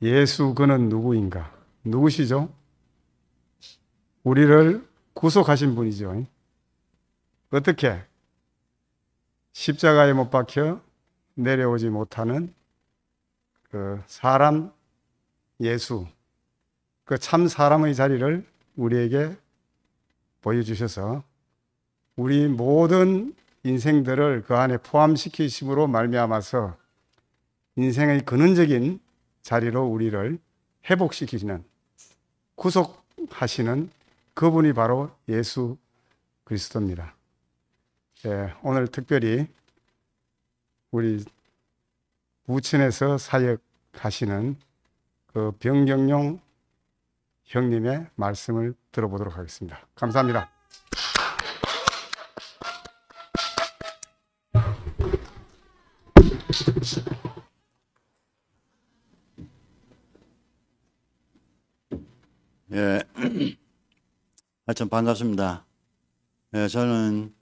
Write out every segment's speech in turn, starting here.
예수 그는 누구인가? 누구시죠? 우리를 구속하신 분이죠. 어떻게? 십자가에 못 박혀 내려오지 못하는 그 사람 예수, 그 참 사람의 자리를 우리에게 보여주셔서 우리 모든 인생들을 그 안에 포함시키심으로 말미암아서 인생의 근원적인 자리로 우리를 회복시키시는, 구속하시는 그분이 바로 예수 그리스도입니다. 예, 오늘 특별히 우리 부천에서 사역하시는 그 병경용 형님의 말씀을 들어보도록 하겠습니다. 감사합니다. 예, 하여튼 반갑습니다. 예, 저는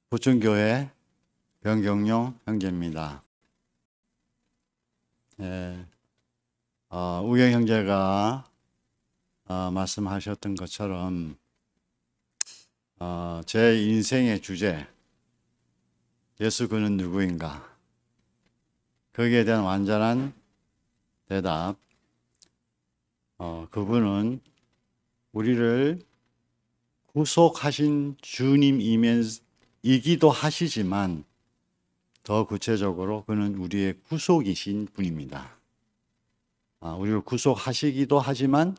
부천교회 병경용 형제입니다. 예, 우경 형제가 말씀하셨던 것처럼 제 인생의 주제, 예수 그는 누구인가? 거기에 대한 완전한 대답, 그분은 우리를 구속하신 주님이기도 하시지만 더 구체적으로 그는 우리의 구속이신 분입니다. 우리를 구속하시기도 하지만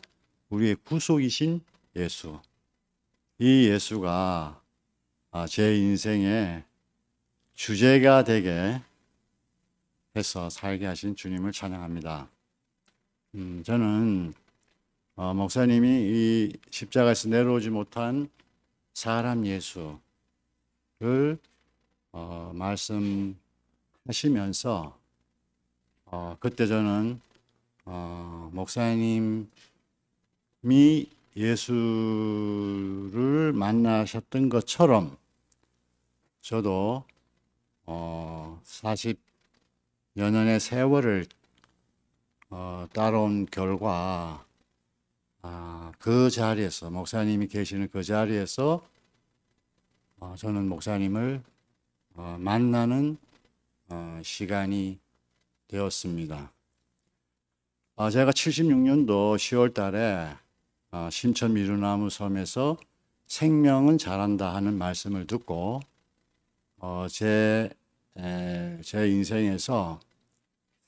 우리의 구속이신 예수. 이 예수가 제 인생의 주제가 되게 해서 살게 하신 주님을 찬양합니다. 저는 목사님이 이 십자가에서 내려오지 못한 사람 예수를 말씀하시면서 그때 저는 목사님이 예수를 만나셨던 것처럼 저도 40여 년의 세월을 따라온 결과 그 자리에서 목사님이 계시는 그 자리에서 저는 목사님을 만나는 시간이 되었습니다. 제가 76년도 10월 달에 신천 미루나무 섬에서 생명은 자란다 하는 말씀을 듣고 제 인생에서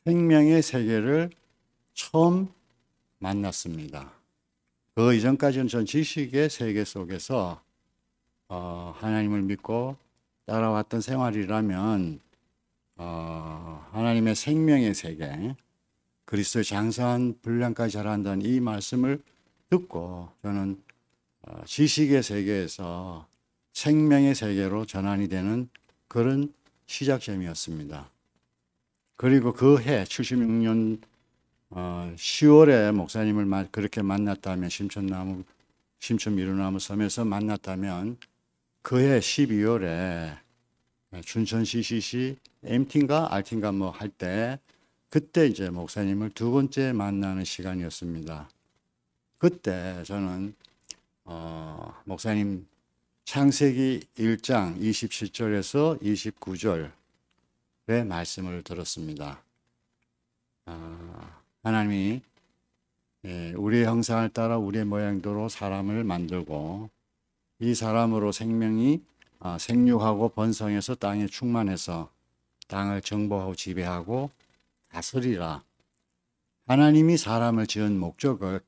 생명의 세계를 처음 만났습니다. 그 이전까지는 전 지식의 세계 속에서 하나님을 믿고 따라왔던 생활이라면 하나님의 생명의 세계, 그리스도의 장성한 분량까지 자란다는 이 말씀을 듣고 저는 지식의 세계에서 생명의 세계로 전환이 되는 그런 시작점이었습니다. 그리고 그 해 76년 10월에 목사님을 그렇게 만났다면 신천 미루나무 섬에서 만났다면 그해 12월에 춘천 CCC MT인가 RT인가 뭐 할 때 그때 이제 목사님을 두 번째 만나는 시간이었습니다. 그때 저는 목사님 창세기 1장 27절에서 29절의 말씀을 들었습니다. 하나님이 우리의 형상을 따라 우리의 모양대로 사람을 만들고 이 사람으로 생명이 생육하고 번성해서 땅에 충만해서 땅을 정복하고 지배하고 다스리라. 하나님이 사람을 지은 목적을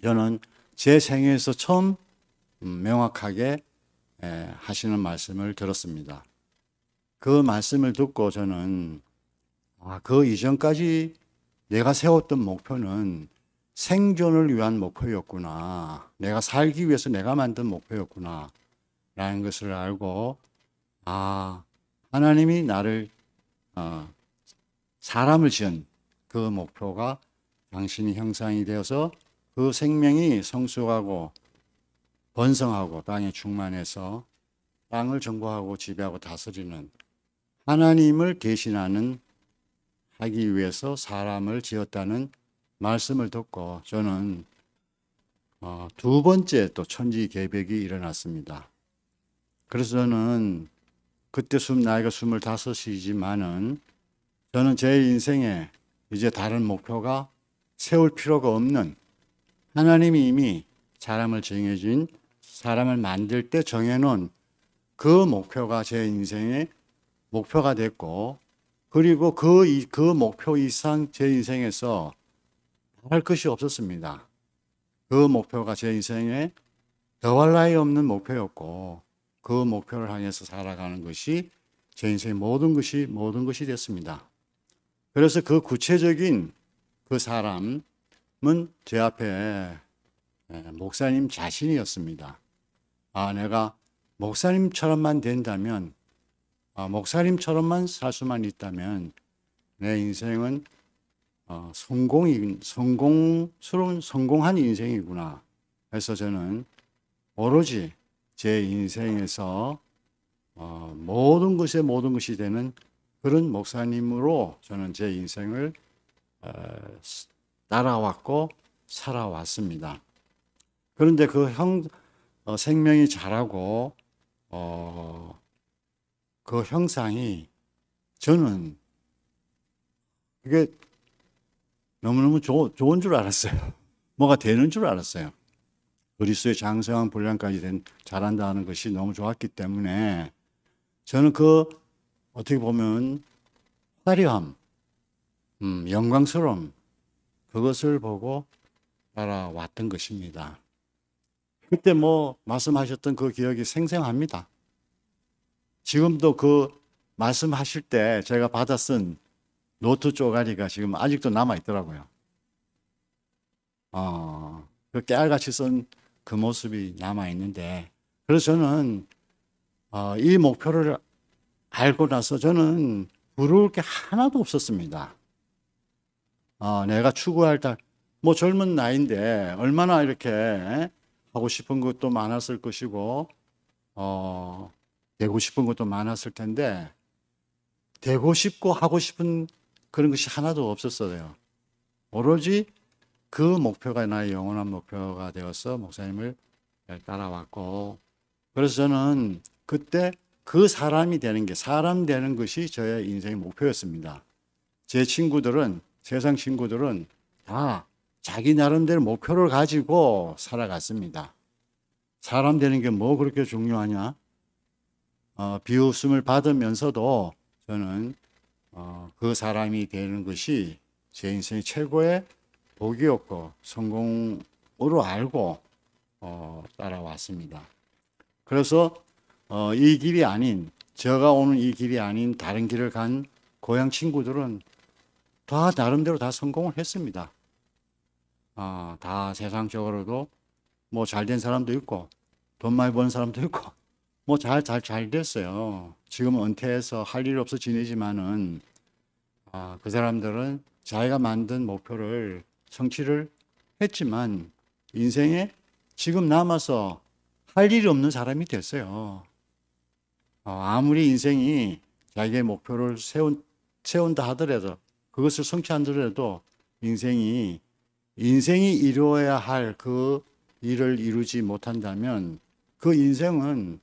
저는 제 생애에서 처음 명확하게 하시는 말씀을 들었습니다. 그 말씀을 듣고 저는 그 이전까지 내가 세웠던 목표는 생존을 위한 목표였구나. 내가 살기 위해서 내가 만든 목표였구나. 라는 것을 알고 하나님이 나를 사람을 지은 그 목표가 당신이 형상이 되어서 그 생명이 성숙하고 번성하고 땅에 충만해서 땅을 정복하고 지배하고 다스리는 하나님을 대신하는 하기 위해서 사람을 지었다는 말씀을 듣고 저는 두 번째 또 천지개벽이 일어났습니다. 그래서 저는 그때 나이가 25이지만은 저는 제 인생에 이제 다른 목표가 세울 필요가 없는, 하나님이 이미 사람을 정해진, 사람을 만들 때 정해놓은 그 목표가 제 인생의 목표가 됐고, 그리고 그 목표 이상 제 인생에서 할 것이 없었습니다. 그 목표가 제 인생에 더할 나위 없는 목표였고, 그 목표를 향해서 살아가는 것이 제 인생의 모든 것이 됐습니다. 그래서 그 구체적인 그 사람은 제 앞에 목사님 자신이었습니다. 내가 목사님처럼만 된다면, 목사님처럼만 살 수만 있다면 내 인생은 성공한 인생이구나. 그래서 저는 오로지 제 인생에서 모든 것이 되는 그런 목사님으로 저는 제 인생을 따라왔고 살아왔습니다. 그런데 생명이 자라고 그 형상이 저는 이게 너무너무 좋은 줄 알았어요. 뭐가 되는 줄 알았어요. 그리스도의 장성한 분량까지 자란다는 것이 너무 좋았기 때문에 저는 어떻게 보면 화려함, 영광스러움, 그것을 보고 따라왔던 것입니다. 그때 말씀하셨던 그 기억이 생생합니다. 지금도 그 말씀하실 때 제가 받아 쓴 노트 쪼가리가 지금 아직도 남아 있더라고요. 그 깨알같이 쓴 그 모습이 남아 있는데, 그래서 저는 이 목표를 알고 나서 저는 부러울 게 하나도 없었습니다. 내가 추구할 젊은 나이인데 얼마나 이렇게 하고 싶은 것도 많았을 것이고, 되고 싶은 것도 많았을 텐데, 되고 싶고 하고 싶은 그런 것이 하나도 없었어요. 오로지 그 목표가 나의 영원한 목표가 되어서 목사님을 따라왔고, 그래서 저는 그때 그 사람 되는 것이 저의 인생의 목표였습니다. 제 친구들은, 세상 친구들은 다 자기 나름대로 목표를 가지고 살아갔습니다. 사람 되는 게 뭐 그렇게 중요하냐? 비웃음을 받으면서도 저는 그 사람이 되는 것이 제 인생의 최고의 복이었고 성공으로 알고 따라왔습니다. 그래서 이 길이 아닌, 제가 오는 이 길이 아닌 다른 길을 간 고향 친구들은 다 나름대로 다 성공을 했습니다. 다 세상적으로도 잘된 사람도 있고 돈 많이 버는 사람도 있고 잘 됐어요. 지금은 은퇴해서 할 일 없어 지내지만은 그 사람들은 자기가 만든 목표를 성취를 했지만 인생에 지금 남아서 할 일이 없는 사람이 됐어요. 아무리 인생이 자기의 목표를 세운다 하더라도, 그것을 성취한다더라도 인생이 이루어야 할 그 일을 이루지 못한다면 그 인생은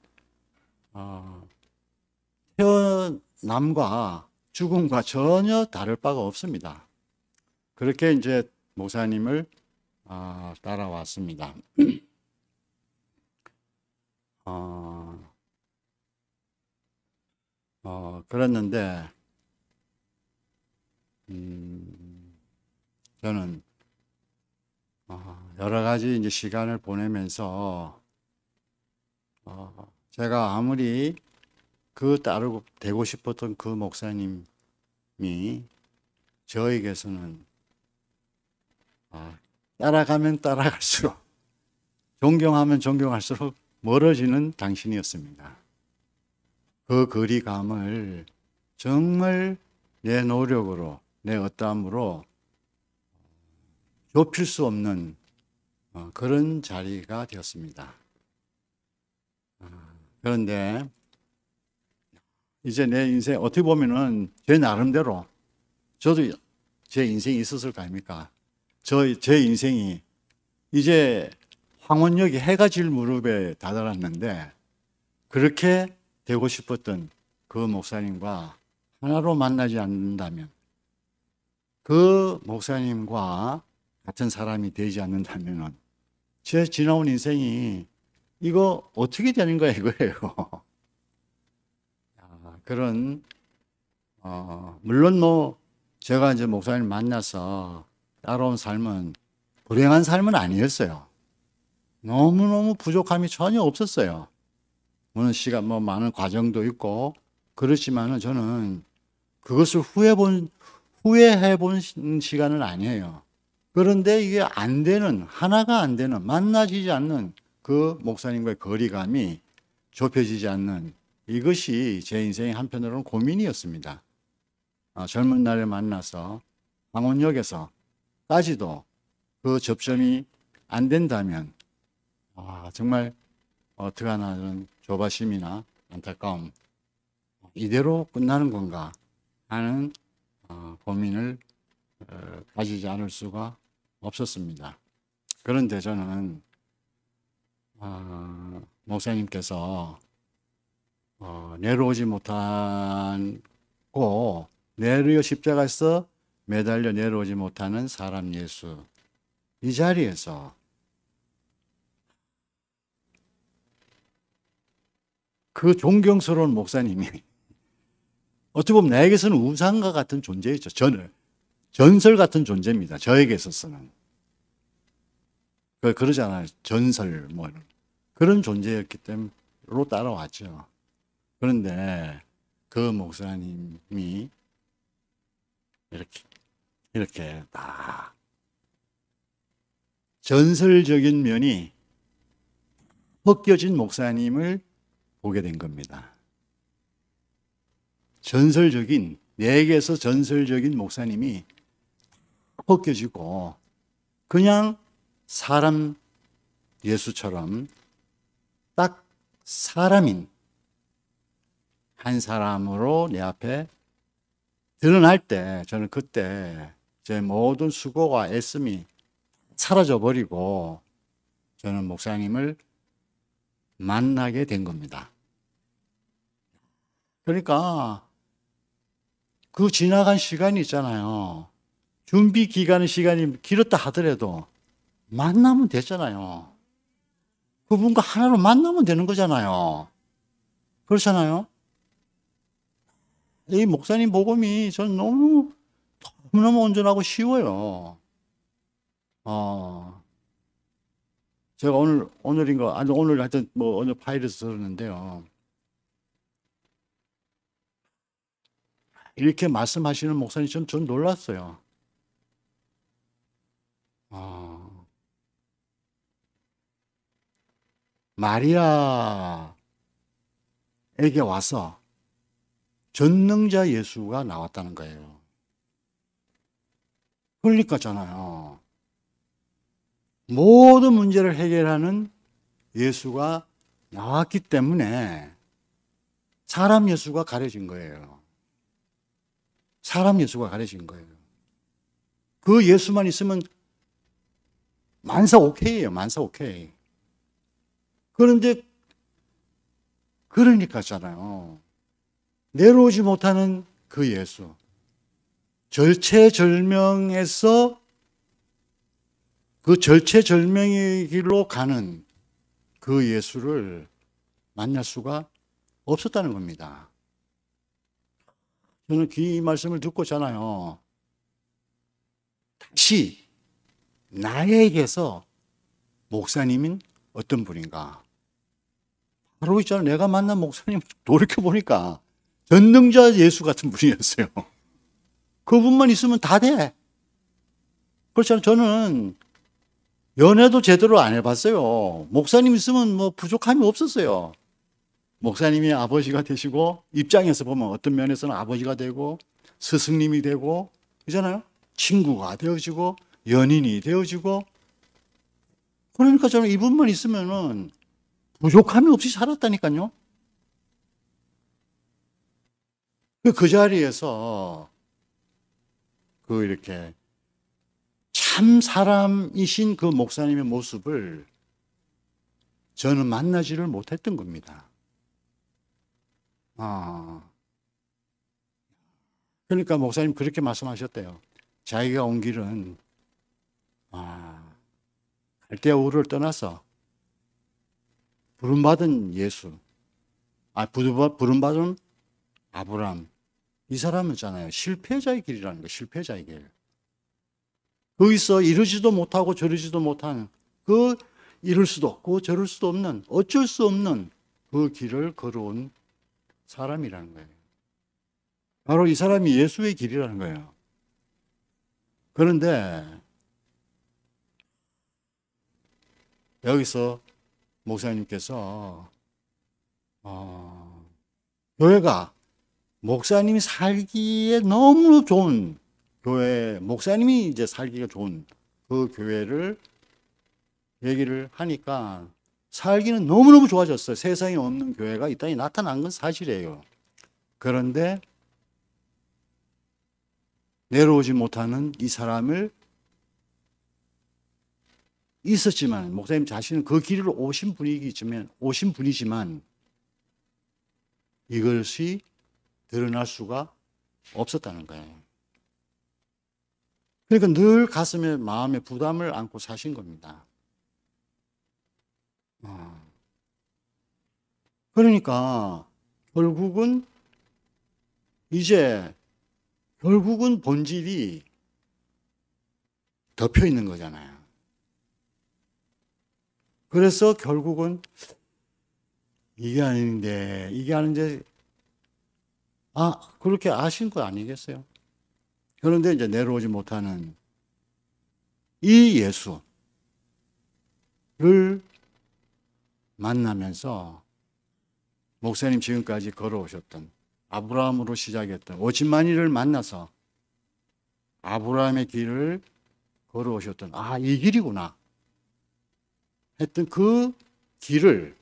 태어남과 죽음과 전혀 다를 바가 없습니다. 그렇게 이제 목사님을 따라왔습니다. 그랬는데 저는 여러 가지 이제 시간을 보내면서 제가 아무리 따르고 되고 싶었던 그 목사님이 저에게서는 따라가면 따라갈수록, 존경하면 존경할수록 멀어지는 당신이었습니다. 그 거리감을 정말 내 노력으로, 내 어떠함으로 좁힐 수 없는 그런 자리가 되었습니다. 그런데 이제 내 인생 어떻게 보면은 제 나름대로 저도 제 인생이 있었을 거 아닙니까? 제 인생이 이제 황혼역이 해가 질 무렵에 다다랐는데 그렇게 되고 싶었던 그 목사님과 하나로 만나지 않는다면, 그 목사님과 같은 사람이 되지 않는다면 제 지나온 인생이 이거 어떻게 되는 거야 이거예요. 그런 물론 뭐 제가 이제 목사님 만나서 따라온 삶은 불행한 삶은 아니었어요. 너무너무 부족함이 전혀 없었어요. 어느 시간 뭐 많은 과정도 있고 그렇지만은 저는 그것을 후회해 본 시간은 아니에요. 그런데 이게 안 되는, 하나가 안 되는, 만나지지 않는 그 목사님과의 거리감이 좁혀지지 않는, 이것이 제 인생의 한편으로는 고민이었습니다. 젊은 날에 만나서 황혼역에서까지도 그 접점이 안 된다면 정말 어떡하나 저는 조바심이나 안타까움, 이대로 끝나는 건가 하는 고민을 가지지 않을 수가 없었습니다. 그런데 저는 목사님께서 내려오지 못하고 내려 십자가에서 매달려 내려오지 못하는 사람 예수, 이 자리에서 그 존경스러운 목사님이 어떻게 보면 나에게서는 우상과 같은 존재였죠. 전설 같은 존재입니다. 저에게 있어서는. 그러잖아요. 전설 뭐 이런. 그런 존재였기 때문에 따라왔죠. 그런데 그 목사님이 이렇게 다 전설적인 면이 벗겨진 목사님을 보게 된 겁니다. 내게서 전설적인 목사님이 벗겨지고 그냥 사람 예수처럼 딱 사람인 한 사람으로 내 앞에 드러날 때, 저는 그때 제 모든 수고와 애씀이 사라져버리고 저는 목사님을 만나게 된 겁니다. 그러니까 그 지나간 시간이 있잖아요. 준비 기간의 시간이 길었다 하더라도 만나면 되잖아요. 그분과 하나로 만나면 되는 거잖아요. 그렇잖아요. 이 목사님 복음이 저는 너무너무 온전하고 쉬워요. 제가 오늘 하여튼 뭐 어느 파일에서 들었는데요. 이렇게 말씀하시는 목사님 전 놀랐어요. 마리아에게 와서 전능자 예수가 나왔다는 거예요. 그러니까잖아요. 모든 문제를 해결하는 예수가 나왔기 때문에 사람 예수가 가려진 거예요. 사람 예수가 가려진 거예요. 그 예수만 있으면 만사 오케이예요. 만사 오케이. 그런데 그러니까잖아요. 내려오지 못하는 그 예수, 절체절명에서 그 절체절명의 길로 가는 그 예수를 만날 수가 없었다는 겁니다. 저는 이 말씀을 듣고잖아요. 다시 나에게서 목사님은 어떤 분인가? 바로 있잖아요. 내가 만난 목사님 돌이켜보니까 전능자 예수 같은 분이었어요. 그분만 있으면 다 돼. 그렇잖아요. 저는 연애도 제대로 안 해봤어요. 목사님 있으면 뭐 부족함이 없었어요. 목사님이 아버지가 되시고, 입장에서 보면 어떤 면에서는 아버지가 되고 스승님이 되고 그러잖아요. 친구가 되어지고 연인이 되어지고. 그러니까 저는 이분만 있으면은 부족함이 없이 살았다니까요. 그 자리에서 그 이렇게 참 사람이신 그 목사님의 모습을 저는 만나지를 못했던 겁니다. 그러니까 목사님 그렇게 말씀하셨대요. 자기가 온 길은 갈대아우를 떠나서 부름받은 예수, 부름받은 아브람, 이 사람은 있잖아요. 실패자의 길이라는 거예요. 실패자의 길. 거기서 이러지도 못하고 저러지도 못하는, 그 이럴 수도 없고 저럴 수도 없는, 어쩔 수 없는 그 길을 걸어온 사람이라는 거예요. 바로 이 사람이 예수의 길이라는 거예요. 그런데 여기서 목사님께서 교회가 목사님이 살기에 너무 좋은 교회, 목사님이 이제 살기가 좋은 그 교회를 얘기를 하니까 살기는 너무너무 좋아졌어요. 세상에 없는 교회가 이 땅에 나타난 건 사실이에요. 그런데 내려오지 못하는 이 사람을 있었지만, 목사님 자신은 그 길을 오신 분이지만 이것이 드러날 수가 없었다는 거예요. 그러니까 늘 가슴에 마음에 부담을 안고 사신 겁니다. 그러니까 결국은 본질이 덮여 있는 거잖아요. 그래서 결국은 이게 아닌데 그렇게 아신 거 아니겠어요? 그런데 이제 내려오지 못하는 이 예수를 만나면서 목사님 지금까지 걸어오셨던, 아브라함으로 시작했던 50만이를 만나서 아브라함의 길을 걸어오셨던, 이 길이구나 했던 그 길을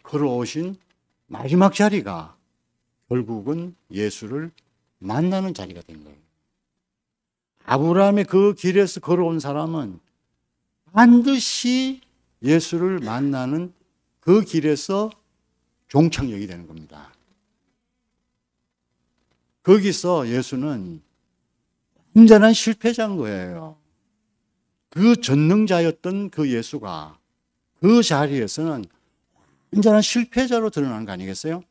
걸어오신 마지막 자리가 결국은 예수를 만나는 자리가 된 거예요. 아브라함의 그 길에서 걸어온 사람은 반드시 예수를 만나는 그 길에서 종착역이 되는 겁니다. 거기서 예수는 완전한 실패자인 거예요. 그 전능자였던 그 예수가 그 자리에서는 완전한 실패자로 드러나는 거 아니겠어요?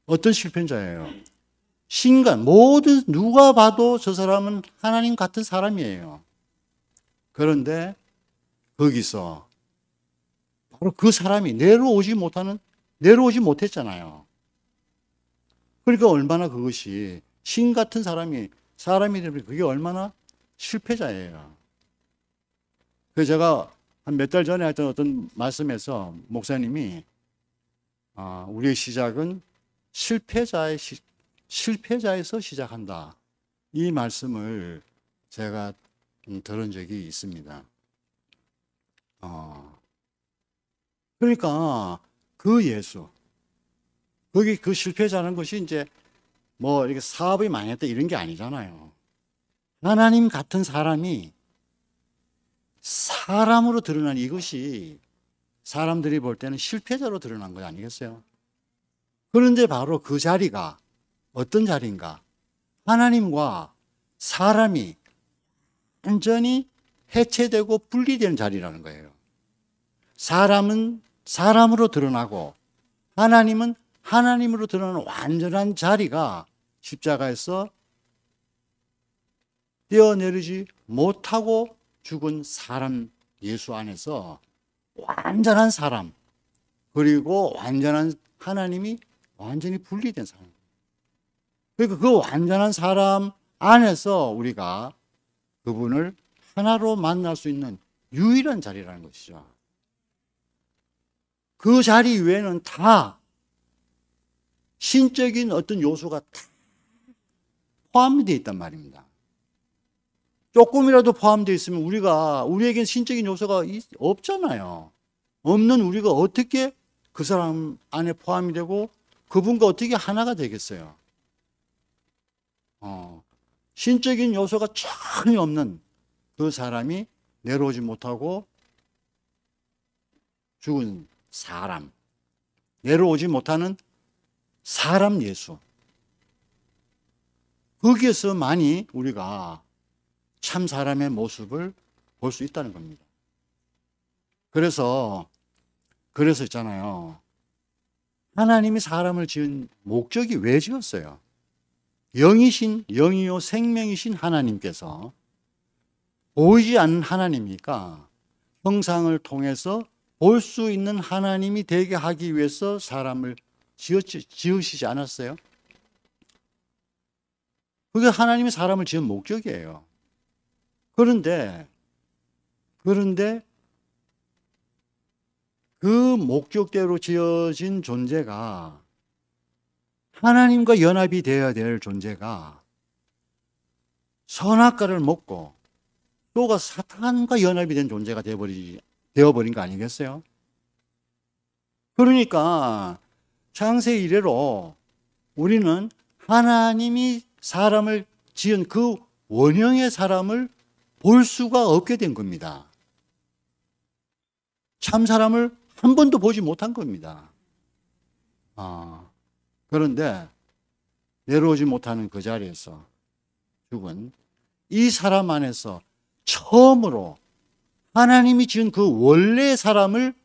어떤 실패자예요? 신간, 모든 누가 봐도 저 사람은 하나님 같은 사람이에요. 그런데 거기서 바로 그 사람이 내려오지 못했잖아요. 그러니까 얼마나 그것이 신 같은 사람이 되면 그게 얼마나 실패자예요. 그래서 제가 한 몇 달 전에 했던 어떤 말씀에서 목사님이 우리의 시작은 실패자에서 시작한다. 이 말씀을 제가 들은 적이 있습니다. 그러니까 그 예수, 거기 그 실패자는 것이 이제 뭐 이렇게 사업이 망했다 이런 게 아니잖아요. 하나님 같은 사람이 사람으로 드러난 이것이 사람들이 볼 때는 실패자로 드러난 거 아니겠어요? 그런데 바로 그 자리가 어떤 자리인가? 하나님과 사람이 완전히 해체되고 분리되는 자리라는 거예요. 사람은 사람으로 드러나고 하나님은 하나님으로 드러나는 완전한 자리가 십자가에서 뛰어내리지 못하고 죽은 사람 예수 안에서 완전한 사람, 그리고 완전한 하나님이 완전히 분리된 사람. 그러니까 그 완전한 사람 안에서 우리가 그분을 하나로 만날 수 있는 유일한 자리라는 것이죠. 그 자리 외에는 다 신적인 어떤 요소가 다 포함이 되어 있단 말입니다. 조금이라도 포함되어 있으면 우리에겐 신적인 요소가 없잖아요. 없는 우리가 어떻게 그 사람 안에 포함이 되고 그분과 어떻게 하나가 되겠어요? 신적인 요소가 전혀 없는 그 사람이 내려오지 못하고 죽은 사람, 내려오지 못하는 사람 예수. 거기에서 많이 우리가 참 사람의 모습을 볼 수 있다는 겁니다. 그래서 있잖아요. 하나님이 사람을 지은 목적이 왜 지었어요? 영이요 생명이신 하나님께서 보이지 않는 하나님이니까 형상을 통해서 볼 수 있는 하나님이 되게 하기 위해서 사람을 지으시지 않았어요? 그게 하나님이 사람을 지은 목적이에요. 그런데 그 목적대로 지어진 존재가 하나님과 연합이 되어야 될 존재가 선악과를 먹고 또가 사탄과 연합이 된 존재가 되어버린 거 아니겠어요? 그러니까 창세 이래로 우리는 하나님이 사람을 지은 그 원형의 사람을 볼 수가 없게 된 겁니다. 참 사람을 한 번도 보지 못한 겁니다. 그런데 내려오지 못하는 그 자리에서 죽은 이 사람 안에서 처음으로 하나님이 지은 그 원래의 사람을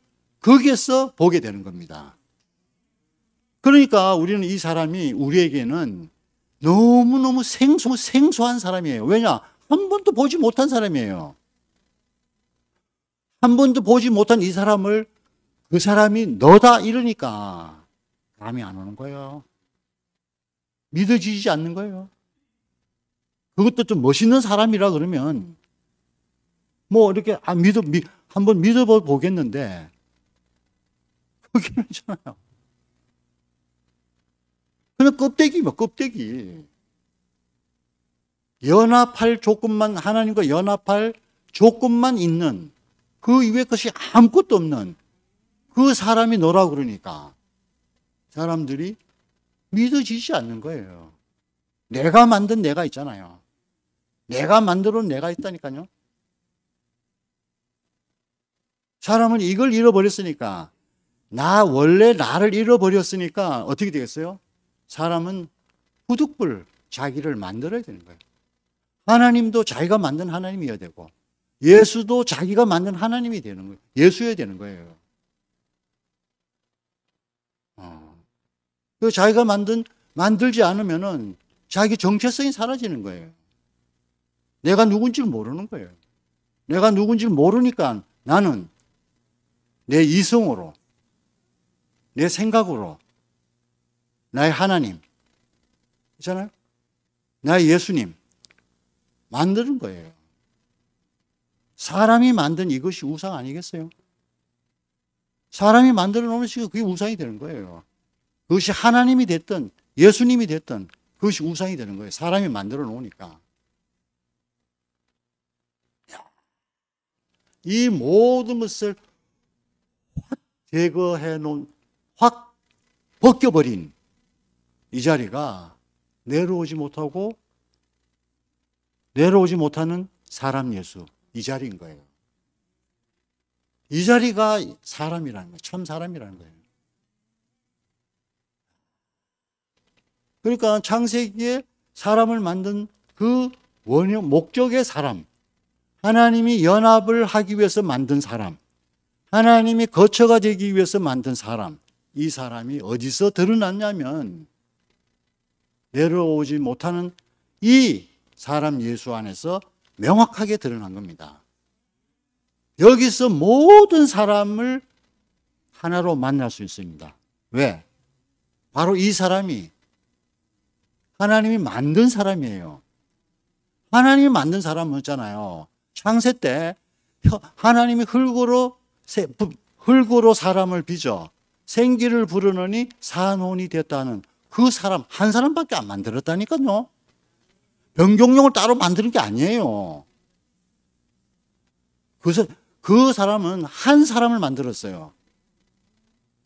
거기에서 보게 되는 겁니다. 그러니까 우리는 이 사람이 우리에게는 너무너무 생소한 사람이에요. 왜냐? 한 번도 보지 못한 사람이에요. 한 번도 보지 못한 이 사람을 그 사람이 너다 이러니까 감이 안 오는 거예요. 믿어지지 않는 거예요. 그것도 좀 멋있는 사람이라 그러면 뭐 이렇게 한번 믿어보겠는데 그게 있잖아요. 그냥 껍데기. 연합할 조건만, 하나님과 연합할 조건만 있는 그 이외의 것이 아무것도 없는 그 사람이 너라고 그러니까 사람들이 믿어지지 않는 거예요. 내가 만든 내가 있잖아요. 내가 만들어 놓은 내가 있다니까요. 사람은 이걸 잃어버렸으니까, 원래 나를 잃어버렸으니까 어떻게 되겠어요? 사람은 후득불 자기를 만들어야 되는 거예요. 하나님도 자기가 만든 하나님이어야 되고 예수도 자기가 만든 하나님이 되는 거예요. 예수여야 되는 거예요. 그 자기가 만들지 않으면은 자기 정체성이 사라지는 거예요. 내가 누군지 모르는 거예요. 내가 누군지 모르니까 나는 내 이성으로, 내 생각으로, 나의 하나님, 있잖아요? 나의 예수님, 만드는 거예요. 사람이 만든 이것이 우상 아니겠어요? 사람이 만들어 놓은 것이 그게 우상이 되는 거예요. 그것이 하나님이 됐든 예수님이 됐든 그것이 우상이 되는 거예요. 사람이 만들어 놓으니까. 이 모든 것을 확 제거해 놓은, 확 벗겨버린 이 자리가 내려오지 못하는 사람 예수, 이 자리인 거예요. 이 자리가 사람이라는 거예요. 참 사람이라는 거예요. 그러니까 창세기에 사람을 만든 그 원형, 목적의 사람, 하나님이 연합을 하기 위해서 만든 사람, 하나님이 거처가 되기 위해서 만든 사람, 이 사람이 어디서 드러났냐면 내려오지 못하는 이 사람 예수 안에서 명확하게 드러난 겁니다. 여기서 모든 사람을 하나로 만날 수 있습니다. 왜? 바로 이 사람이 하나님이 만든 사람이에요. 하나님이 만든 사람은 있잖아요. 창세 때 하나님이 흙으로 사람을 빚어 생기를 부르느니 산혼이 됐다는 그 사람 한 사람밖에 안 만들었다니까요. 변경용을 따로 만드는 게 아니에요. 그 사람은 한 사람을 만들었어요.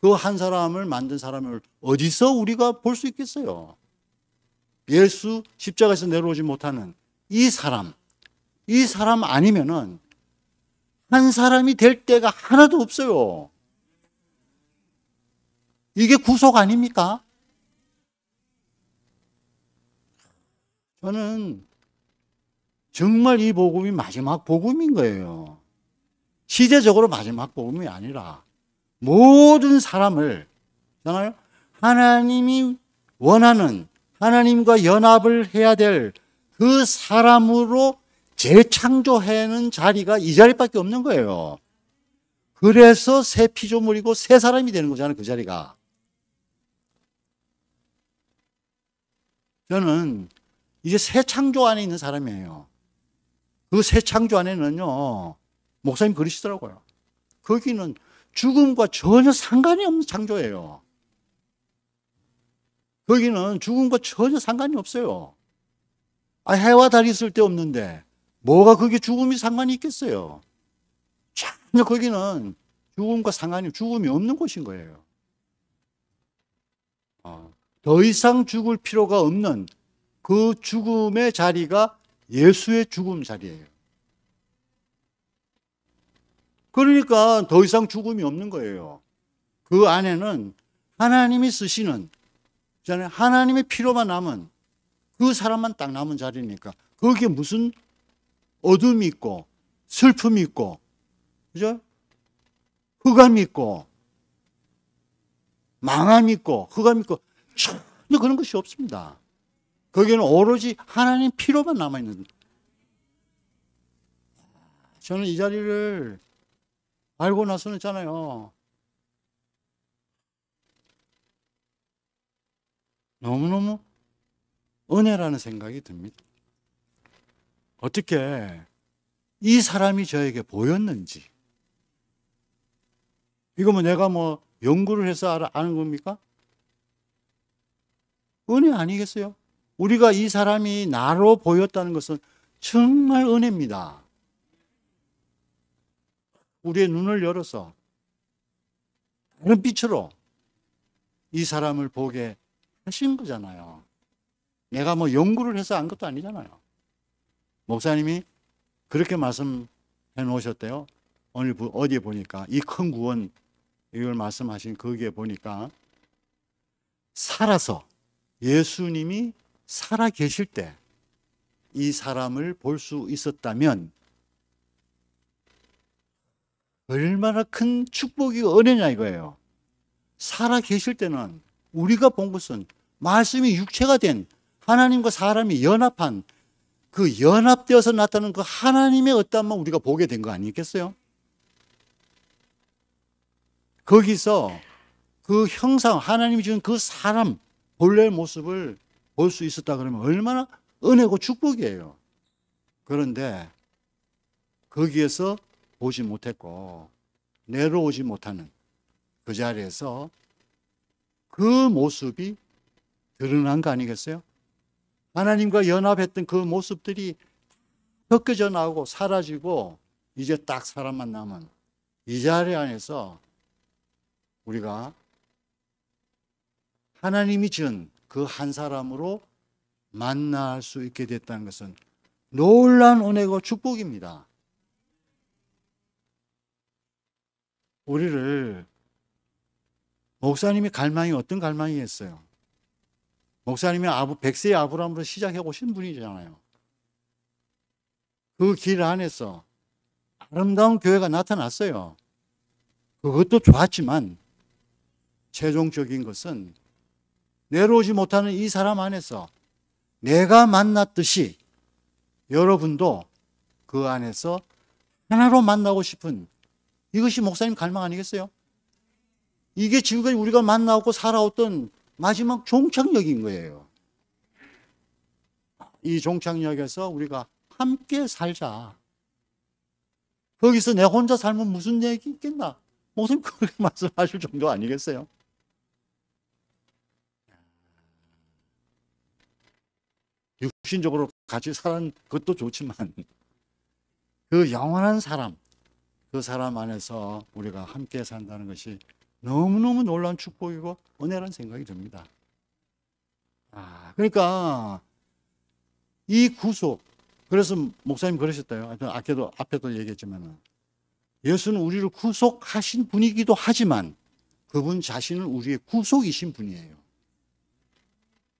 그 한 사람을 만든 사람을 어디서 우리가 볼 수 있겠어요? 예수 십자가에서 내려오지 못하는 이 사람 아니면은 한 사람이 될 때가 하나도 없어요. 이게 구속 아닙니까? 저는 정말 이 복음이 마지막 복음인 거예요. 시대적으로 마지막 복음이 아니라 모든 사람을 하나님이 원하는 하나님과 연합을 해야 될 그 사람으로 재창조하는 자리가 이 자리밖에 없는 거예요. 그래서 새 피조물이고 새 사람이 되는 거잖아요, 그 자리가. 저는 이제 새 창조 안에 있는 사람이에요. 그 새 창조 안에는요, 목사님 그러시더라고요. 거기는 죽음과 전혀 상관이 없는 창조예요. 거기는 죽음과 전혀 상관이 없어요. 해와 달이 있을 때 없는데 뭐가 그게 죽음이 상관이 있겠어요? 전혀 거기는 죽음과 상관이, 죽음이 없는 곳인 거예요. 더 이상 죽을 필요가 없는 그 죽음의 자리가 예수의 죽음 자리예요. 그러니까 더 이상 죽음이 없는 거예요. 그 안에는 하나님이 쓰시는, 하나님의 피로만 남은 그 사람만 딱 남은 자리니까 거기에 무슨 어둠이 있고 슬픔이 있고, 그죠? 흑암이 있고 망함이 있고 흑암이 있고 전혀 그런 것이 없습니다. 거기는 오로지 하나님 피로만 남아있는. 저는 이 자리를 알고 나서는 있잖아요, 너무너무 은혜라는 생각이 듭니다. 어떻게 이 사람이 저에게 보였는지. 이거 내가 연구를 해서 아는 겁니까? 은혜 아니겠어요? 우리가 이 사람이 나로 보였다는 것은 정말 은혜입니다. 우리의 눈을 열어서 다른 빛으로 이 사람을 보게 하신 거잖아요. 내가 연구를 해서 안 것도 아니잖아요. 목사님이 그렇게 말씀해 놓으셨대요. 오늘 어디에 보니까 이 큰 구원 이걸 말씀하신 거기에 보니까 살아서 예수님이 살아 계실 때 이 사람을 볼 수 있었다면 얼마나 큰 축복이 은혜냐 이거예요. 살아 계실 때는 우리가 본 것은 말씀이 육체가 된 하나님과 사람이 연합한 그 연합되어서 나타나는 그 하나님의 어떠함만 우리가 보게 된 거 아니겠어요? 거기서 그 형상, 하나님이 지은 그 사람 본래의 모습을 볼 수 있었다 그러면 얼마나 은혜고 축복이에요. 그런데 거기에서 보지 못했고 내려오지 못하는 그 자리에서 그 모습이 드러난 거 아니겠어요? 하나님과 연합했던 그 모습들이 벗겨져 나오고 사라지고 이제 딱 사람만 남은 이 자리 안에서 우리가 하나님이 지은 그 한 사람으로 만날 수 있게 됐다는 것은 놀라운 은혜고 축복입니다. 우리를 목사님이 갈망이 어떤 갈망이었어요? 목사님이 백세의 아브라함으로 시작해 오신 분이잖아요. 그 길 안에서 아름다운 교회가 나타났어요. 그것도 좋았지만 최종적인 것은 내려오지 못하는 이 사람 안에서 내가 만났듯이 여러분도 그 안에서 하나로 만나고 싶은, 이것이 목사님 갈망 아니겠어요? 이게 지금까지 우리가 만나고 살아왔던 마지막 종착역인 거예요. 이 종착역에서 우리가 함께 살자. 거기서 내 혼자 살면 무슨 얘기 있겠나? 목사님 그렇게 말씀하실 정도 아니겠어요? 육신적으로 같이 사는 것도 좋지만 그 영원한 사람, 그 사람 안에서 우리가 함께 산다는 것이 너무너무 놀라운 축복이고 은혜라는 생각이 듭니다. 그러니까 이 구속, 그래서 목사님 그러셨대요. 앞에도 얘기했지만 예수는 우리를 구속하신 분이기도 하지만 그분 자신은 우리의 구속이신 분이에요.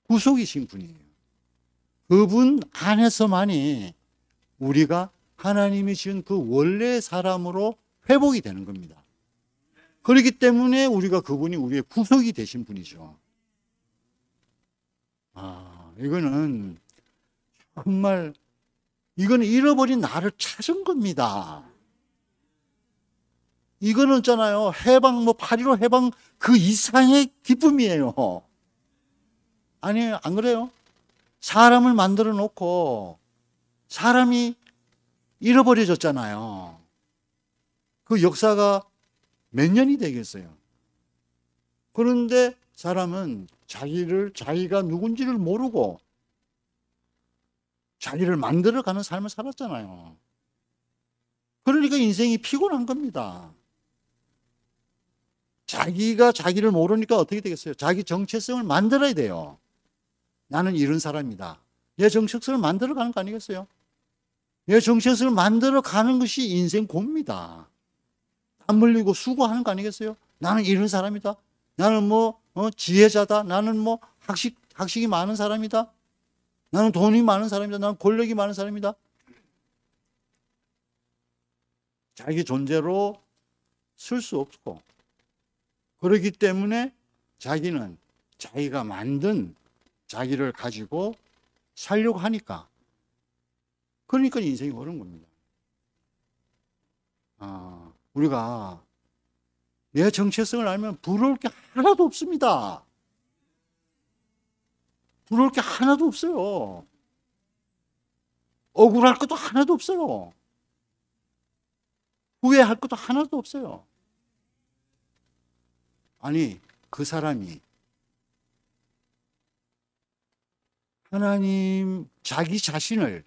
구속이신 분이에요. 그분 안에서만이 우리가 하나님이 지은 그 원래의 사람으로 회복이 되는 겁니다. 그렇기 때문에 우리가 그분이 우리의 구속이 되신 분이죠. 이거는 정말 이거는 잃어버린 나를 찾은 겁니다. 이거는 있잖아요. 해방, 8.15 해방 그 이상의 기쁨이에요. 아니에요? 안 그래요? 사람을 만들어 놓고 사람이 잃어버려졌잖아요. 그 역사가 몇 년이 되겠어요. 그런데 사람은 자기가 누군지를 모르고 자기를 만들어가는 삶을 살았잖아요. 그러니까 인생이 피곤한 겁니다. 자기가 자기를 모르니까 어떻게 되겠어요? 자기 정체성을 만들어야 돼요. 나는 이런 사람이다. 내 정체성을 만들어가는 거 아니겠어요? 내 정체성을 만들어가는 것이 인생 고입니다. 땀 흘리고 수고하는 거 아니겠어요? 나는 이런 사람이다. 나는 지혜자다. 나는 학식이 많은 사람이다. 나는 돈이 많은 사람이다. 나는 권력이 많은 사람이다. 자기 존재로 쓸 수 없고, 그렇기 때문에 자기는 자기가 만든 자기를 가지고 살려고 하니까, 그러니까 인생이 어려운 겁니다. 우리가 내 정체성을 알면 부러울 게 하나도 없습니다. 부러울 게 하나도 없어요. 억울할 것도 하나도 없어요. 후회할 것도 하나도 없어요. 아니, 그 사람이 하나님 자기 자신을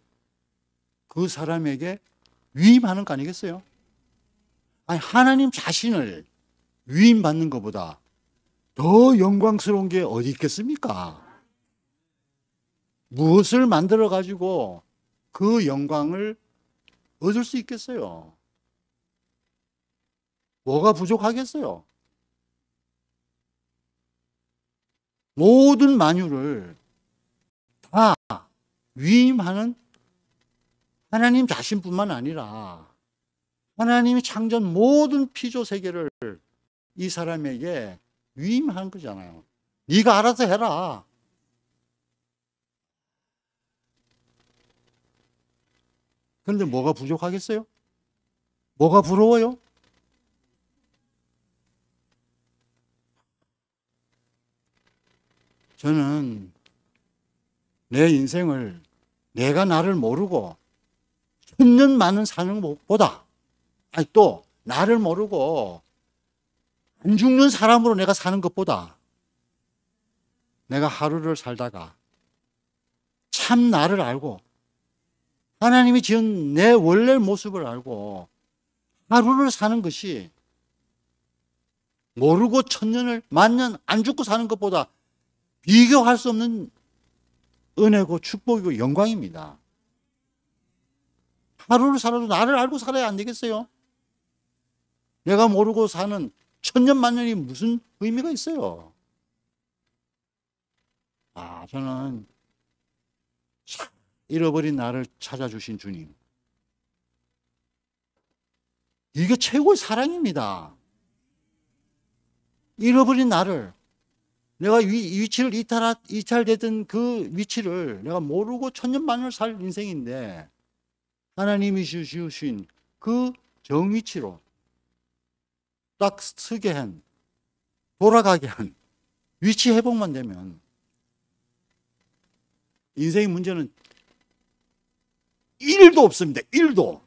그 사람에게 위임하는 거 아니겠어요? 아니, 하나님 자신을 위임받는 것보다 더 영광스러운 게 어디 있겠습니까? 무엇을 만들어 가지고 그 영광을 얻을 수 있겠어요? 뭐가 부족하겠어요? 모든 만유를 다 위임하는 하나님 자신뿐만 아니라 하나님이 창조한 모든 피조 세계를 이 사람에게 위임하는 거잖아요. 네가 알아서 해라. 그런데 뭐가 부족하겠어요? 뭐가 부러워요? 저는 내 인생을 내가 나를 모르고 천년 만년 사는 것보다, 아니 또 나를 모르고 안 죽는 사람으로 내가 사는 것보다 내가 하루를 살다가 참 나를 알고 하나님이 지은 내 원래 모습을 알고 하루를 사는 것이 모르고 천년을 만년 안 죽고 사는 것보다 비교할 수 없는 은혜고 축복이고 영광입니다. 하루를 살아도 나를 알고 살아야 안 되겠어요? 내가 모르고 사는 천년 만년이 무슨 의미가 있어요? 저는 잃어버린 나를 찾아주신 주님, 이게 최고의 사랑입니다. 잃어버린 나를, 내가 위치를 이탈되던 그 위치를 내가 모르고 천년 만년을 살 인생인데 하나님이 주신 그 정위치로 딱 서게 한, 돌아가게 한 위치 회복만 되면 인생의 문제는 1도 없습니다. 1도.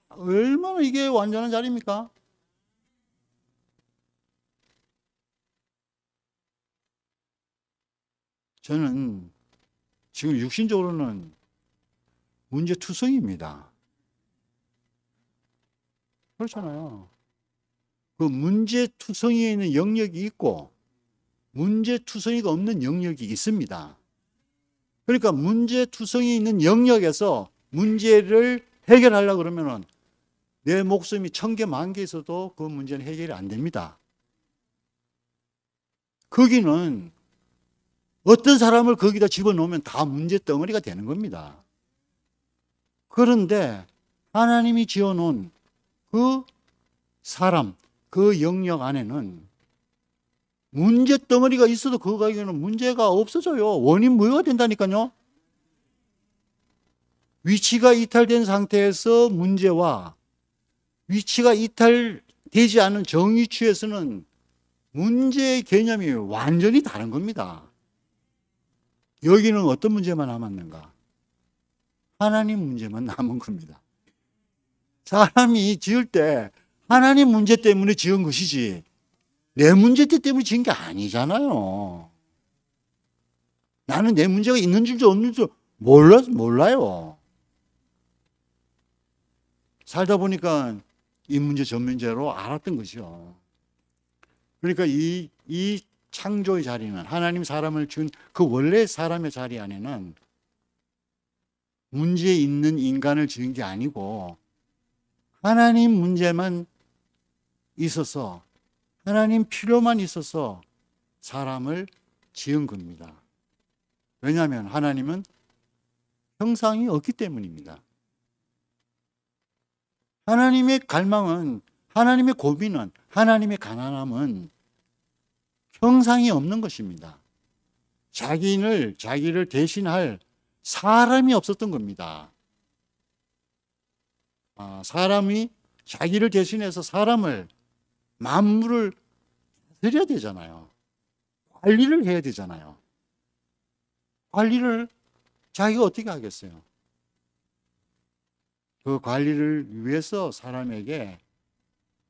얼마나 이게 완전한 자리입니까? 저는 지금 육신적으로는 문제투성입니다. 그렇잖아요. 그 문제투성이에 있는 영역이 있고 문제투성이가 없는 영역이 있습니다. 그러니까 문제투성이 있는 영역에서 문제를 해결하려고 그러면은 내 목숨이 1000개, 10,000개 있어도 그 문제는 해결이 안 됩니다. 거기는 어떤 사람을 거기다 집어넣으면 다 문제 덩어리가 되는 겁니다. 그런데 하나님이 지어놓은 그 사람, 그 영역 안에는 문제 덩어리가 있어도 거기에는 문제가 없어져요. 원인 무효가 된다니까요. 위치가 이탈된 상태에서 문제와 위치가 이탈되지 않은 정위치에서는 문제의 개념이 완전히 다른 겁니다. 여기는 어떤 문제만 남았는가? 하나님 문제만 남은 겁니다. 사람이 지을 때 하나님 문제 때문에 지은 것이지 내 문제 때문에 지은 게 아니잖아요. 나는 내 문제가 있는 줄도 없는 줄 몰라요. 살다 보니까 이 문제 저 문제로 알았던 것이요. 그러니까 이 창조의 자리는 하나님 사람을 준 그 원래 사람의 자리 안에는 문제 있는 인간을 지은 게 아니고 하나님 문제만 있어서 하나님 필요만 있어서 사람을 지은 겁니다. 왜냐하면 하나님은 형상이 없기 때문입니다. 하나님의 갈망은, 하나님의 고민은, 하나님의 가난함은 형상이 없는 것입니다. 자기를 대신할 사람이 없었던 겁니다. 사람이 자기를 대신해서 사람을, 만물을 다스려야 되잖아요. 관리를 해야 되잖아요. 관리를 자기가 어떻게 하겠어요? 그 관리를 위해서 사람에게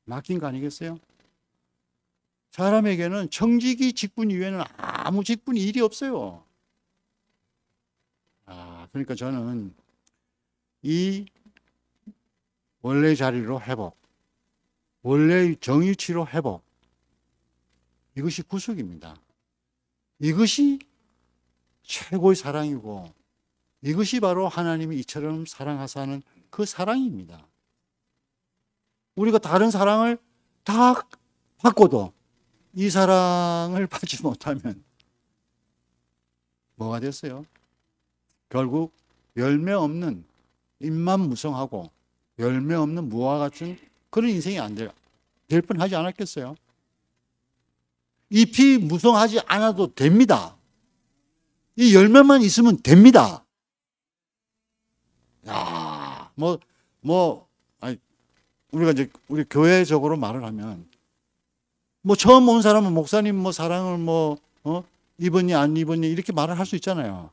맡긴 거 아니겠어요? 사람에게는 청지기 직분 이외에는 아무 직분 일이 없어요. 그러니까 저는 이 원래 자리로 회복, 원래 정의치로 회복, 이것이 구속입니다. 이것이 최고의 사랑이고 이것이 바로 하나님이 이처럼 사랑하사는 그 사랑입니다. 우리가 다른 사랑을 다 받고도 이 사랑을 받지 못하면 뭐가 됐어요? 결국 열매 없는, 입만 무성하고 열매 없는 무화 같은 그런 인생이 될 뻔하지 않았겠어요? 잎이 무성하지 않아도 됩니다. 이 열매만 있으면 됩니다. 우리가 이제 우리 교회적으로 말을 하면 처음 온 사람은 목사님 사랑을 입었니 안 입었니 이렇게 말을 할 수 있잖아요.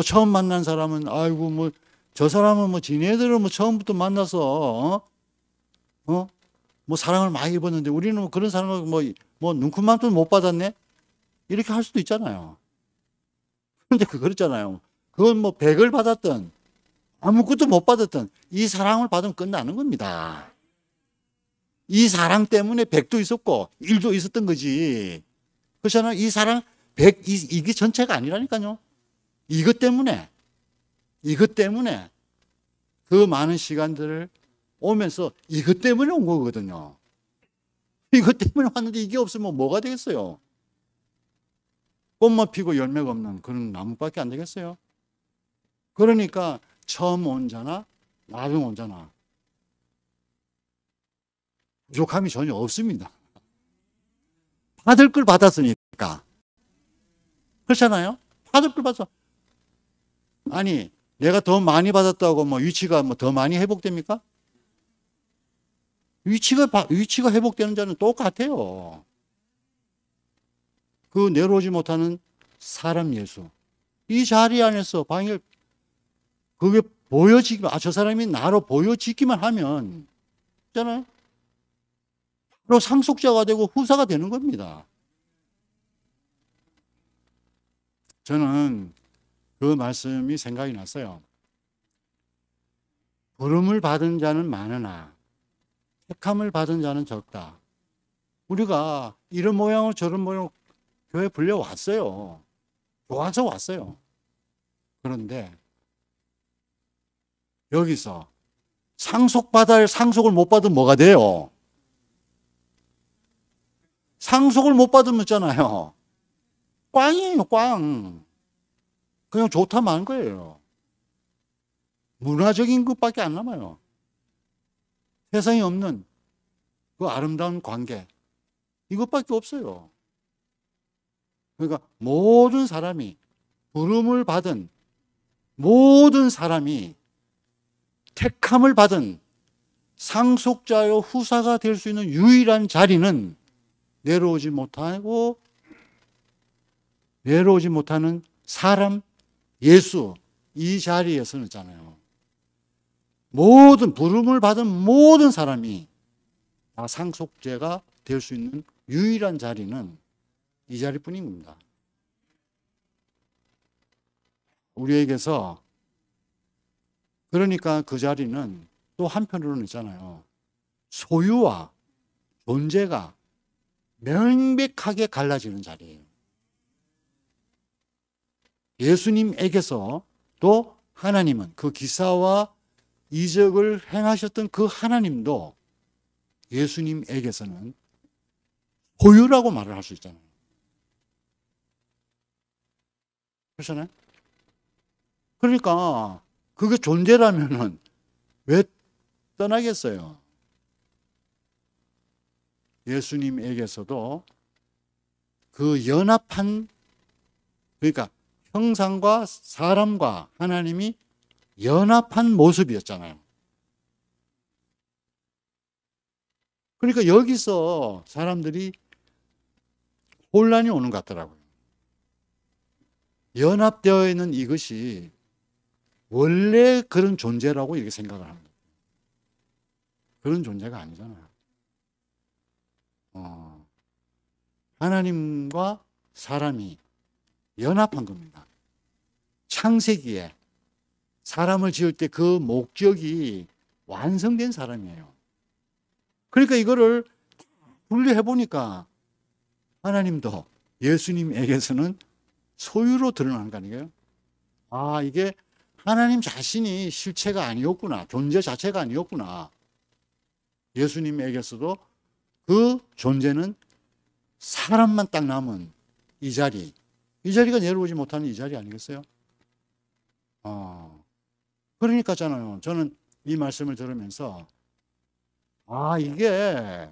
처음 만난 사람은 아이고 저 사람은 지네들은 처음부터 만나서 사랑을 많이 입었는데 우리는 그런 사랑을 눈금만도 못 받았네 이렇게 할 수도 있잖아요. 그런데 그렇잖아요. 그건 100을 받았든 아무것도 못 받았든 이 사랑을 받으면 끝나는 겁니다. 이 사랑 때문에 100도 있었고 1도 있었던 거지. 그렇잖아요. 이 사랑 100 이게 전체가 아니라니까요. 이것 때문에 그 많은 시간들을 오면서 이것 때문에 온 거거든요. 이것 때문에 왔는데 이게 없으면 뭐가 되겠어요? 꽃만 피고 열매가 없는 그런 나무밖에 안 되겠어요? 그러니까 처음 온 자나 나중 온 자나 부족함이 전혀 없습니다. 받을 걸 받았으니까. 그렇잖아요? 받을 걸 받았어. 아니, 내가 더 많이 받았다고 위치가 더 많이 회복됩니까? 위치가 회복되는 자는 똑같아요. 그 내려오지 못하는 사람 예수. 이 자리 안에서 그게 보여지기만, 저 사람이 나로 보여지기만 하면, 있잖아요? 바로 상속자가 되고 후사가 되는 겁니다. 저는 그 말씀이 생각이 났어요. 부름을 받은 자는 많으나 택함을 받은 자는 적다. 우리가 이런 모양으로 저런 모양으로 교회 불려왔어요. 좋아서 왔어요. 그런데 여기서 상속받아야 할 상속을 못 받으면 뭐가 돼요? 상속을 못 받으면 있잖아요. 꽝이에요, 꽝. 그냥 좋다 만 거예요. 문화적인 것밖에 안 남아요. 세상에 없는 그 아름다운 관계. 이것밖에 없어요. 그러니까 모든 사람이 부름을 받은 모든 사람이 택함을 받은 상속자요 후사가 될 수 있는 유일한 자리는 내려오지 못하는 사람 예수 이 자리에서는 있잖아요. 모든 부름을 받은 모든 사람이 다 상속자가 될 수 있는 유일한 자리는 이 자리뿐인 겁니다. 우리에게서 그러니까 그 자리는 또 한편으로는 있잖아요. 소유와 존재가 명백하게 갈라지는 자리예요. 예수님에게서 또 하나님은 그 기사와 이적을 행하셨던 그 하나님도 예수님에게서는 소유라고 말을 할 수 있잖아요. 그렇잖아요? 그러니까 그게 존재라면은 왜 떠나겠어요? 예수님에게서도 그 연합한, 그러니까 형상과 사람과 하나님이 연합한 모습이었잖아요. 그러니까 여기서 사람들이 혼란이 오는 것 같더라고요. 연합되어 있는 이것이 원래 그런 존재라고 이렇게 생각을 합니다. 그런 존재가 아니잖아요. 하나님과 사람이 연합한 겁니다. 창세기에 사람을 지을 때 그 목적이 완성된 사람이에요. 그러니까 이거를 분리해 보니까 하나님도 예수님에게서는 소유로 드러나는 거 아니에요? 아, 이게 하나님 자신이 실체가 아니었구나. 존재 자체가 아니었구나. 예수님에게서도 그 존재는 사람만 딱 남은 이 자리가 내려오지 못하는 이 자리 아니겠어요? 그러니까잖아요. 저는 이 말씀을 들으면서 이게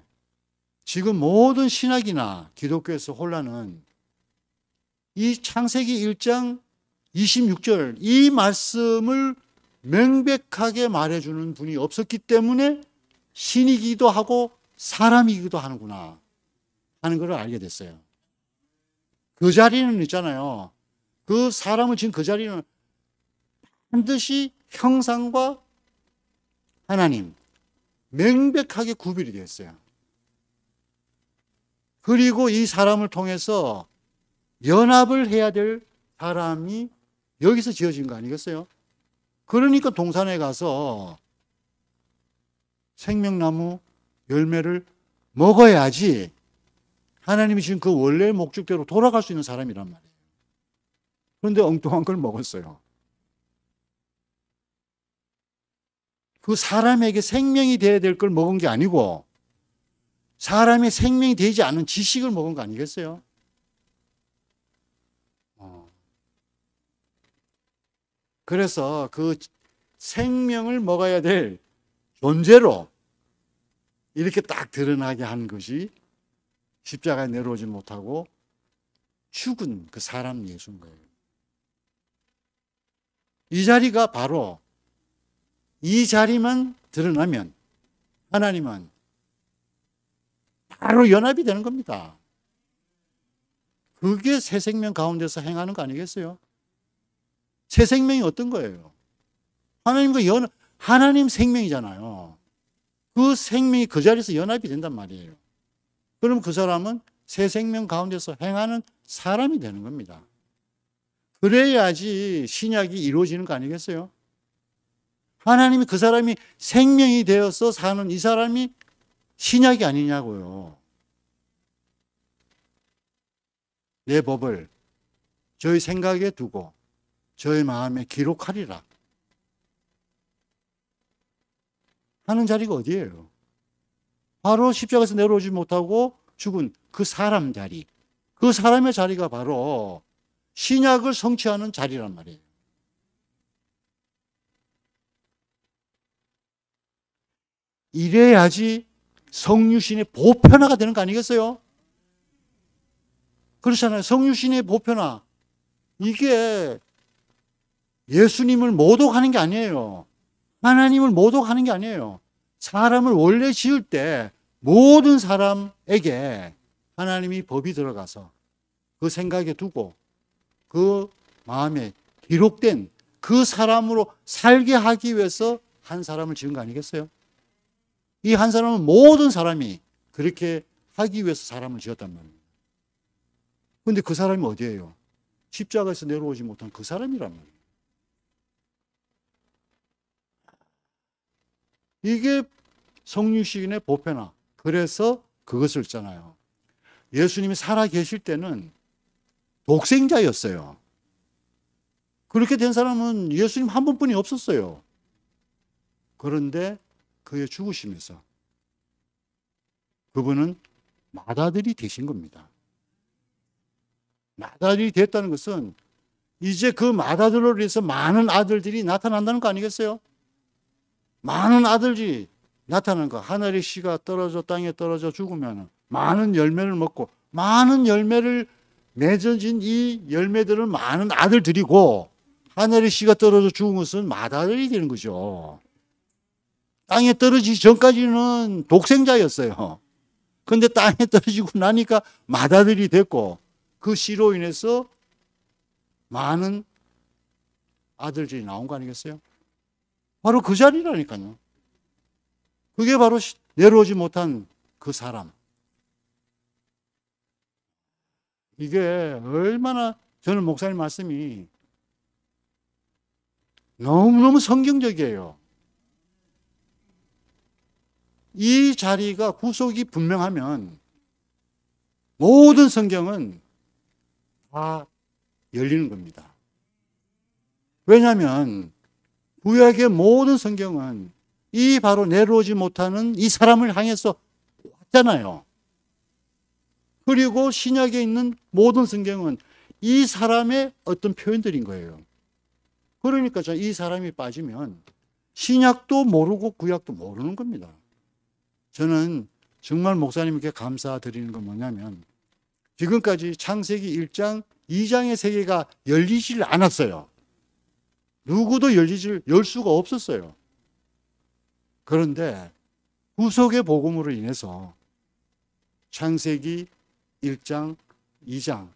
지금 모든 신학이나 기독교에서 혼란은 이 창세기 1장 26절 이 말씀을 명백하게 말해주는 분이 없었기 때문에 신이기도 하고 사람이기도 하는구나 하는 걸 알게 됐어요. 그 자리는 있잖아요. 그 사람을 지은 그 자리는 반드시 형상과 하나님 명백하게 구별이 되어 있어요. 그리고 이 사람을 통해서 연합을 해야 될 사람이 여기서 지어진 거 아니겠어요? 그러니까 동산에 가서 생명나무 열매를 먹어야지 하나님이 지금 그 원래 목적대로 돌아갈 수 있는 사람이란 말이에요. 그런데 엉뚱한 걸 먹었어요. 그 사람에게 생명이 되어야 될 걸 먹은 게 아니고 사람의 생명이 되지 않은 지식을 먹은 거 아니겠어요? 그래서 그 생명을 먹어야 될 존재로 이렇게 딱 드러나게 한 것이 십자가에 내려오지 못하고 죽은 그 사람 예수인 거예요. 이 자리가 바로 이 자리만 드러나면 하나님은 바로 연합이 되는 겁니다. 그게 새 생명 가운데서 행하는 거 아니겠어요? 새 생명이 어떤 거예요? 하나님과 하나님 생명이잖아요. 그 생명이 그 자리에서 연합이 된단 말이에요. 그럼 그 사람은 새 생명 가운데서 행하는 사람이 되는 겁니다. 그래야지 신약이 이루어지는 거 아니겠어요? 하나님이 그 사람이 생명이 되어서 사는 이 사람이 신약이 아니냐고요. 내 법을 저희 생각에 두고 저희 마음에 기록하리라 하는 자리가 어디예요? 바로 십자가에서 내려오지 못하고 죽은 그 사람 자리, 그 사람의 자리가 바로 신약을 성취하는 자리란 말이에요. 이래야지 성유신의 보편화가 되는 거 아니겠어요? 그렇잖아요. 성유신의 보편화. 이게 예수님을 모독하는 게 아니에요. 하나님을 모독하는 게 아니에요. 사람을 원래 지을 때 모든 사람에게 하나님이 법이 들어가서 그 생각에 두고 그 마음에 기록된 그 사람으로 살게 하기 위해서 한 사람을 지은 거 아니겠어요? 이 한 사람은 모든 사람이 그렇게 하기 위해서 사람을 지었단 말이에요. 그런데 그 사람이 어디예요? 십자가에서 내려오지 못한 그 사람이란 말이에요. 이게 성육신의 보편화. 그래서 그것을 있잖아요. 예수님이 살아 계실 때는 독생자였어요. 그렇게 된 사람은 예수님 한 분뿐이 없었어요. 그런데 그의 죽으시면서 그분은 맏아들이 되신 겁니다. 맏아들이 됐다는 것은 이제 그 맏아들로 인해서 많은 아들들이 나타난다는 거 아니겠어요? 많은 아들들이 나타나는 거. 하늘의 씨가 떨어져 땅에 떨어져 죽으면 많은 열매를 먹고 많은 열매를 맺어진 이 열매들은 많은 아들들이고 하늘의 씨가 떨어져 죽은 것은 맏아들이 되는 거죠. 땅에 떨어지기 전까지는 독생자였어요. 그런데 땅에 떨어지고 나니까 맏아들이 됐고 그 씨로 인해서 많은 아들들이 나온 거 아니겠어요? 바로 그 자리라니까요. 그게 바로 내려오지 못한 그 사람. 이게 얼마나 저는 목사님 말씀이 너무너무 성경적이에요. 이 자리가 구속이 분명하면 모든 성경은 다 열리는 겁니다. 왜냐하면 구약의 모든 성경은 이 바로 내려오지 못하는 이 사람을 향해서 왔잖아요. 그리고 신약에 있는 모든 성경은 이 사람의 어떤 표현들인 거예요. 그러니까 이 사람이 빠지면 신약도 모르고 구약도 모르는 겁니다. 저는 정말 목사님께 감사드리는 건 뭐냐면 지금까지 창세기 1장, 2장의 세계가 열리질 않았어요. 누구도 열 수가 없었어요. 그런데 구속의 복음으로 인해서 창세기 1장, 2장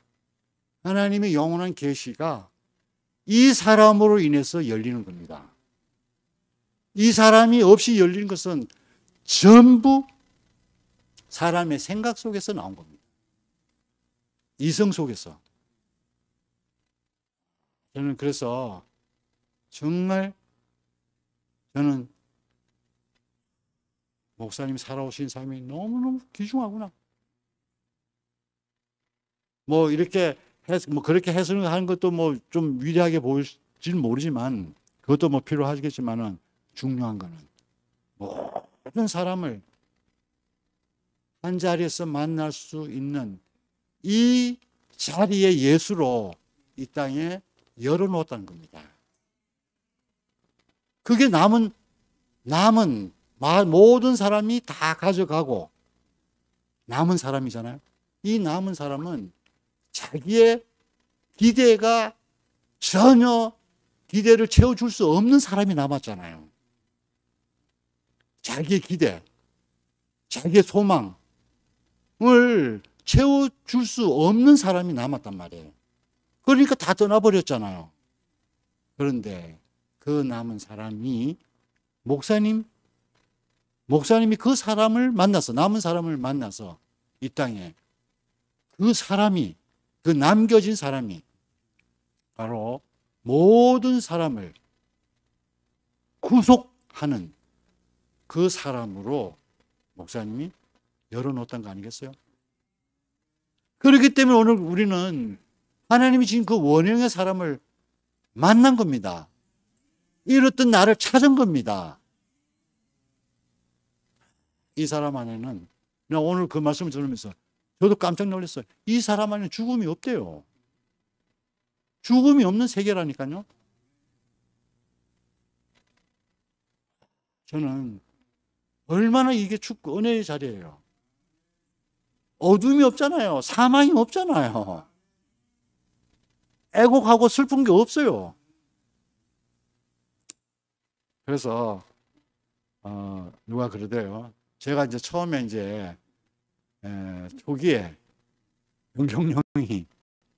하나님의 영원한 계시가 이 사람으로 인해서 열리는 겁니다. 이 사람이 없이 열리는 것은 전부 사람의 생각 속에서 나온 겁니다. 이성 속에서. 저는 그래서 정말 저는 목사님이 살아오신 삶이 너무너무 귀중하구나. 뭐 이렇게 그렇게 해석하는 것도 뭐 좀 위대하게 보일지는 모르지만 그것도 뭐 필요하겠지만은 중요한 거는 모든 사람을 한 자리에서 만날 수 있는 이 자리의 예수로 이 땅에 열어놓았다는 겁니다. 그게 남은 모든 사람이 다 가져가고 남은 사람이잖아요. 이 남은 사람은 자기의 기대가 전혀 기대를 채워줄 수 없는 사람이 남았잖아요. 자기의 기대, 자기의 소망을 채워줄 수 없는 사람이 남았단 말이에요. 그러니까 다 떠나버렸잖아요. 그런데 그 남은 사람이 목사님이 그 사람을 만나서 남은 사람을 만나서 이 땅에 그 사람이 그 남겨진 사람이 바로 모든 사람을 구속하는 그 사람으로 목사님이 열어놓았던 거 아니겠어요? 그렇기 때문에 오늘 우리는 하나님이 지금 그 원형의 사람을 만난 겁니다. 이렇던 나를 찾은 겁니다. 이 사람 안에는, 나 오늘 그 말씀을 들으면서 저도 깜짝 놀랐어요. 이 사람 안에는 죽음이 없대요. 죽음이 없는 세계라니까요. 저는 얼마나 이게 축구 은혜의 자리예요. 어둠이 없잖아요. 사망이 없잖아요. 애곡하고 슬픈 게 없어요. 그래서 누가 그러대요. 제가 이제 처음에 이제 초기에 영종령이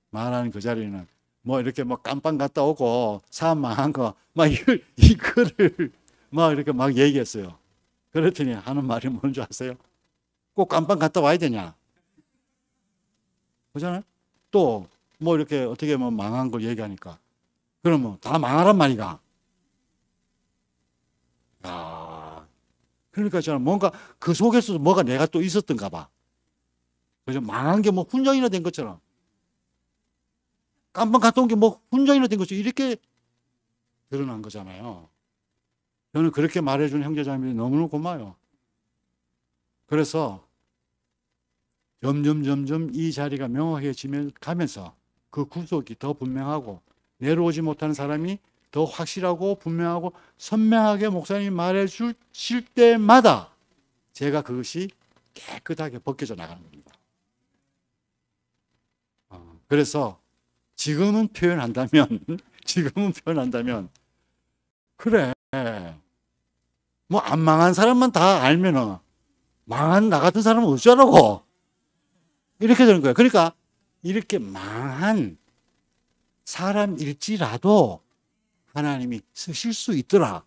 말하는 그 자리는 뭐 이렇게 뭐 깜빵 갔다 오고 사람 망한 거 막 이거를 막 이렇게 막 얘기했어요. 그랬더니 하는 말이 뭔지 아세요? 꼭 깜빵 갔다 와야 되냐? 그잖아요? 또 뭐 이렇게 어떻게 뭐 망한 걸 얘기하니까 그러면 다 망하란 말이가. 야, 그러니까 저는 뭔가 그 속에서도 뭐가 내가 또 있었던가 봐. 그죠? 망한 게 뭐 훈장이나 된 것처럼. 깜빵 갔다 온 게 뭐 훈장이나 된 것처럼 이렇게 드러난 거잖아요. 저는 그렇게 말해준 형제자매들이 너무너무 고마워요. 그래서 점점 이 자리가 명확해지면 가면서 그 구속이 더 분명하고 내려오지 못하는 사람이 더 확실하고 분명하고 선명하게 목사님이 말해 주실 때마다 제가 그것이 깨끗하게 벗겨져 나가는 겁니다. 그래서 지금은 표현한다면 그래 뭐 안 망한 사람만 다 알면은 망한 나 같은 사람은 어쩌라고 이렇게 되는 거예요. 그러니까 이렇게 망한 사람일지라도 하나님이 쓰실 수 있더라.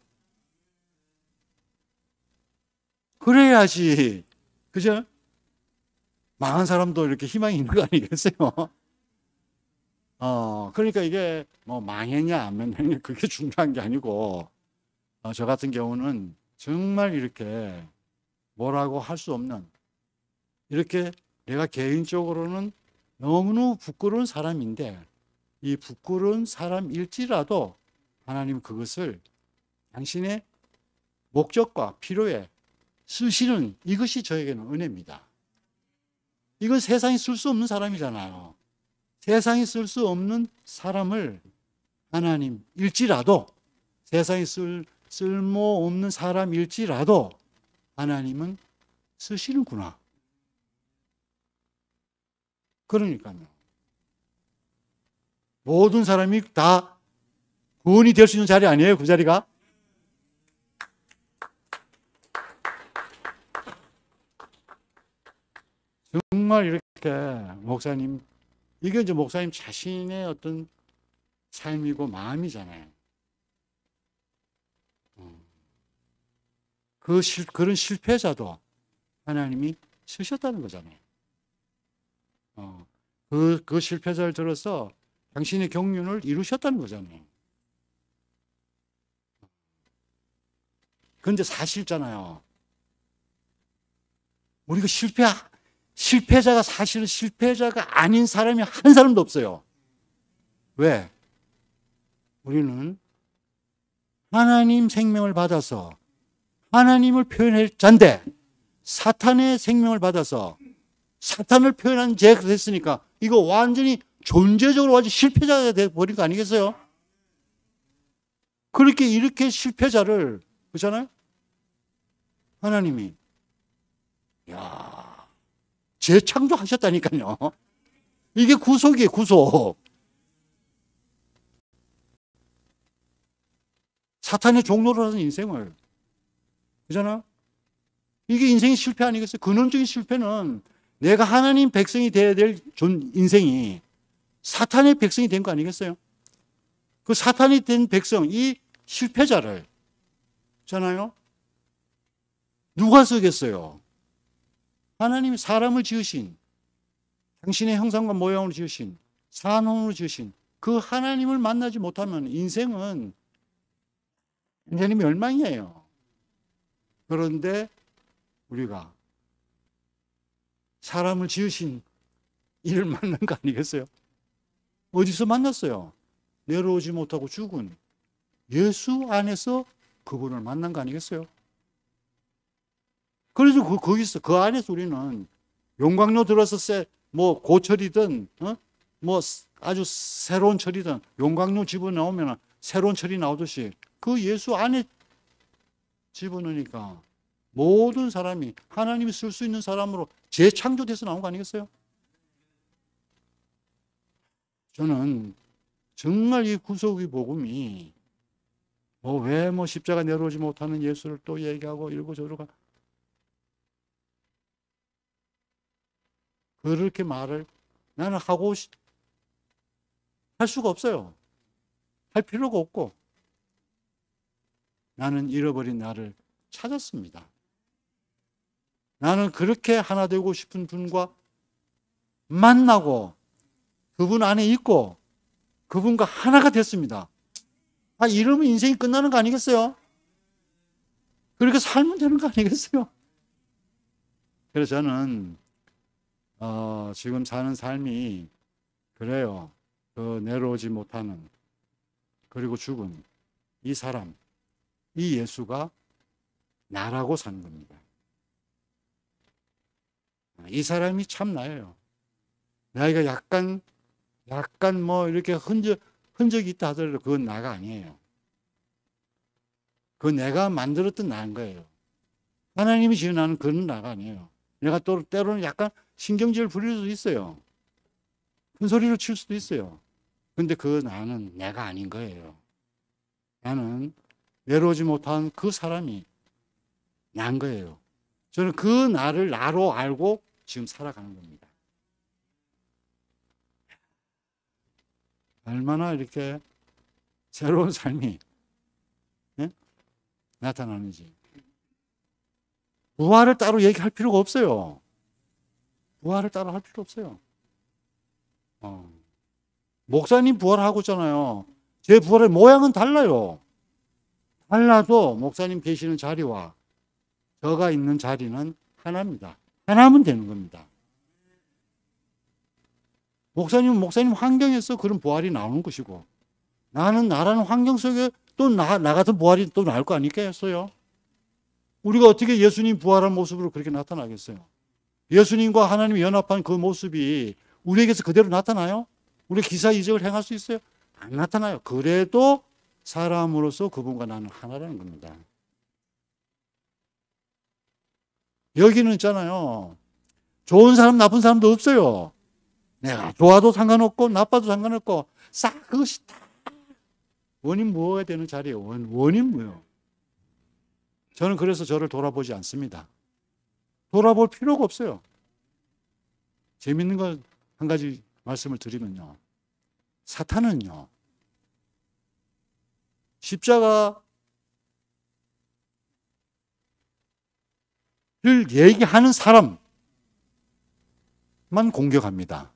그래야지, 그죠? 망한 사람도 이렇게 희망이 있는 거 아니겠어요? 그러니까 이게 뭐 망했냐 안 망했냐 그게 중요한 게 아니고 저 같은 경우는 정말 이렇게 뭐라고 할 수 없는 이렇게 내가 개인적으로는 너무너무 부끄러운 사람인데 이 부끄러운 사람일지라도 하나님 그것을 당신의 목적과 필요에 쓰시는 이것이 저에게는 은혜입니다. 이건 세상에 쓸 수 없는 사람이잖아요. 세상에 쓸 수 없는 사람을 하나님일지라도 세상에 쓸모없는 사람일지라도 하나님은 쓰시는구나. 그러니까요. 모든 사람이 다 구원이 될 수 있는 자리 아니에요? 그 자리가? 정말 이렇게 목사님, 이게 이제 목사님 자신의 어떤 삶이고 마음이잖아요. 그런 실패자도 하나님이 쓰셨다는 거잖아요. 그 실패자를 들어서 당신의 경륜을 이루셨다는 거잖아요. 그런데 사실잖아요. 우리가 실패자가 사실은 실패자가 아닌 사람이 한 사람도 없어요. 왜? 우리는 하나님 생명을 받아서 하나님을 표현할 자인데 사탄의 생명을 받아서 사탄을 표현한 죄가 됐으니까 이거 완전히 존재적으로 완전 실패자가 돼버린 거 아니겠어요? 그렇게 이렇게 실패자를 그렇잖아요? 하나님이 재창조하셨다니까요. 이게 구속이에요, 구속. 사탄의 종로로 하는 인생을. 그잖아? 이게 인생의 실패 아니겠어요? 근원적인 실패는 내가 하나님 백성이 되어야 될 인생이 사탄의 백성이 된 거 아니겠어요? 그 사탄이 된 백성, 이 실패자를, 잖아요? 누가 쓰겠어요? 하나님이 사람을 지으신, 당신의 형상과 모양으로 지으신, 산업으로 지으신 그 하나님을 만나지 못하면 인생은 완전히 멸망이에요. 그런데 우리가 사람을 지으신 이를 만난 거 아니겠어요? 어디서 만났어요? 내려오지 못하고 죽은 예수 안에서 그분을 만난 거 아니겠어요? 그래서 거기서 그 안에서 우리는 용광로 들어서 뭐 고철이든 뭐 아주 새로운 철이든 용광로 집어넣으면 새로운 철이 나오듯이 그 예수 안에 집어넣으니까 모든 사람이 하나님이 쓸 수 있는 사람으로 재창조돼서 나온 거 아니겠어요? 저는 정말 이 구속의 복음이 왜 십자가 내려오지 못하는 예수를 또 얘기하고 이러고 저러고 그렇게 말을 나는 할 수가 없어요. 할 필요가 없고 나는 잃어버린 나를 찾았습니다. 나는 그렇게 하나 되고 싶은 분과 만나고 그분 안에 있고 그분과 하나가 됐습니다. 이러면 인생이 끝나는 거 아니겠어요? 그렇게 살면 되는 거 아니겠어요? 그래서 저는 지금 사는 삶이 그래요. 그 내려오지 못하는 그리고 죽은 이 사람, 이 예수가 나라고 사는 겁니다. 이 사람이 참 나예요. 나이가 약간 뭐 이렇게 흔적이 있다 하더라도 그건 나가 아니에요. 그건 내가 만들었던 나인 거예요. 하나님이 지은 나는 그런 나가 아니에요. 내가 또 때로는 약간 신경질 부릴 수도 있어요. 큰 소리를 칠 수도 있어요. 근데 그 나는 내가 아닌 거예요. 나는 내려오지 못한 그 사람이 난 거예요. 저는 그 나를 나로 알고 지금 살아가는 겁니다. 얼마나 이렇게 새로운 삶이 나타나는지. 부활을 따로 얘기할 필요가 없어요. 부활을 따로 할 필요 없어요. 목사님 부활하고 있잖아요. 제 부활의 모양은 달라요. 달라도 목사님 계시는 자리와 저가 있는 자리는 하나입니다. 하나면 되는 겁니다. 목사님은 목사님 환경에서 그런 부활이 나오는 것이고 나는 나라는 환경 속에 또 나 같은 부활이 또 나올 거 아니겠어요? 우리가 어떻게 예수님 부활한 모습으로 그렇게 나타나겠어요? 예수님과 하나님이 연합한 그 모습이 우리에게서 그대로 나타나요? 우리 기사 이적을 행할 수 있어요? 안 나타나요. 그래도 사람으로서 그분과 나는 하나라는 겁니다. 여기는 있잖아요. 좋은 사람, 나쁜 사람도 없어요. 내가 좋아도 상관없고 나빠도 상관없고 싹 그것이 다 원인 무엇에 되는 자리예요. 원인 무엇. 저는 그래서 저를 돌아보지 않습니다. 돌아볼 필요가 없어요. 재밌는 거 한 가지 말씀을 드리면요. 사탄은요. 십자가를 얘기하는 사람만 공격합니다.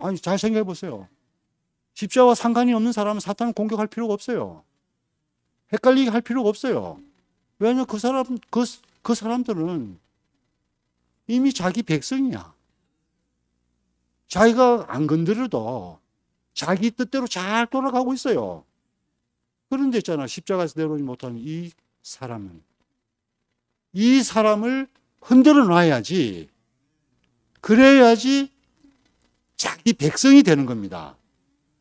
아니, 잘 생각해 보세요. 십자가와 상관이 없는 사람은 사탄을 공격할 필요가 없어요. 헷갈리게 할 필요가 없어요. 왜냐하면 그 사람들은 이미 자기 백성이야. 자기가 안 건드려도 자기 뜻대로 잘 돌아가고 있어요. 그런데 있잖아. 십자가에서 내려오지 못하는 이 사람을 흔들어 놔야지. 그래야지 자기 백성이 되는 겁니다.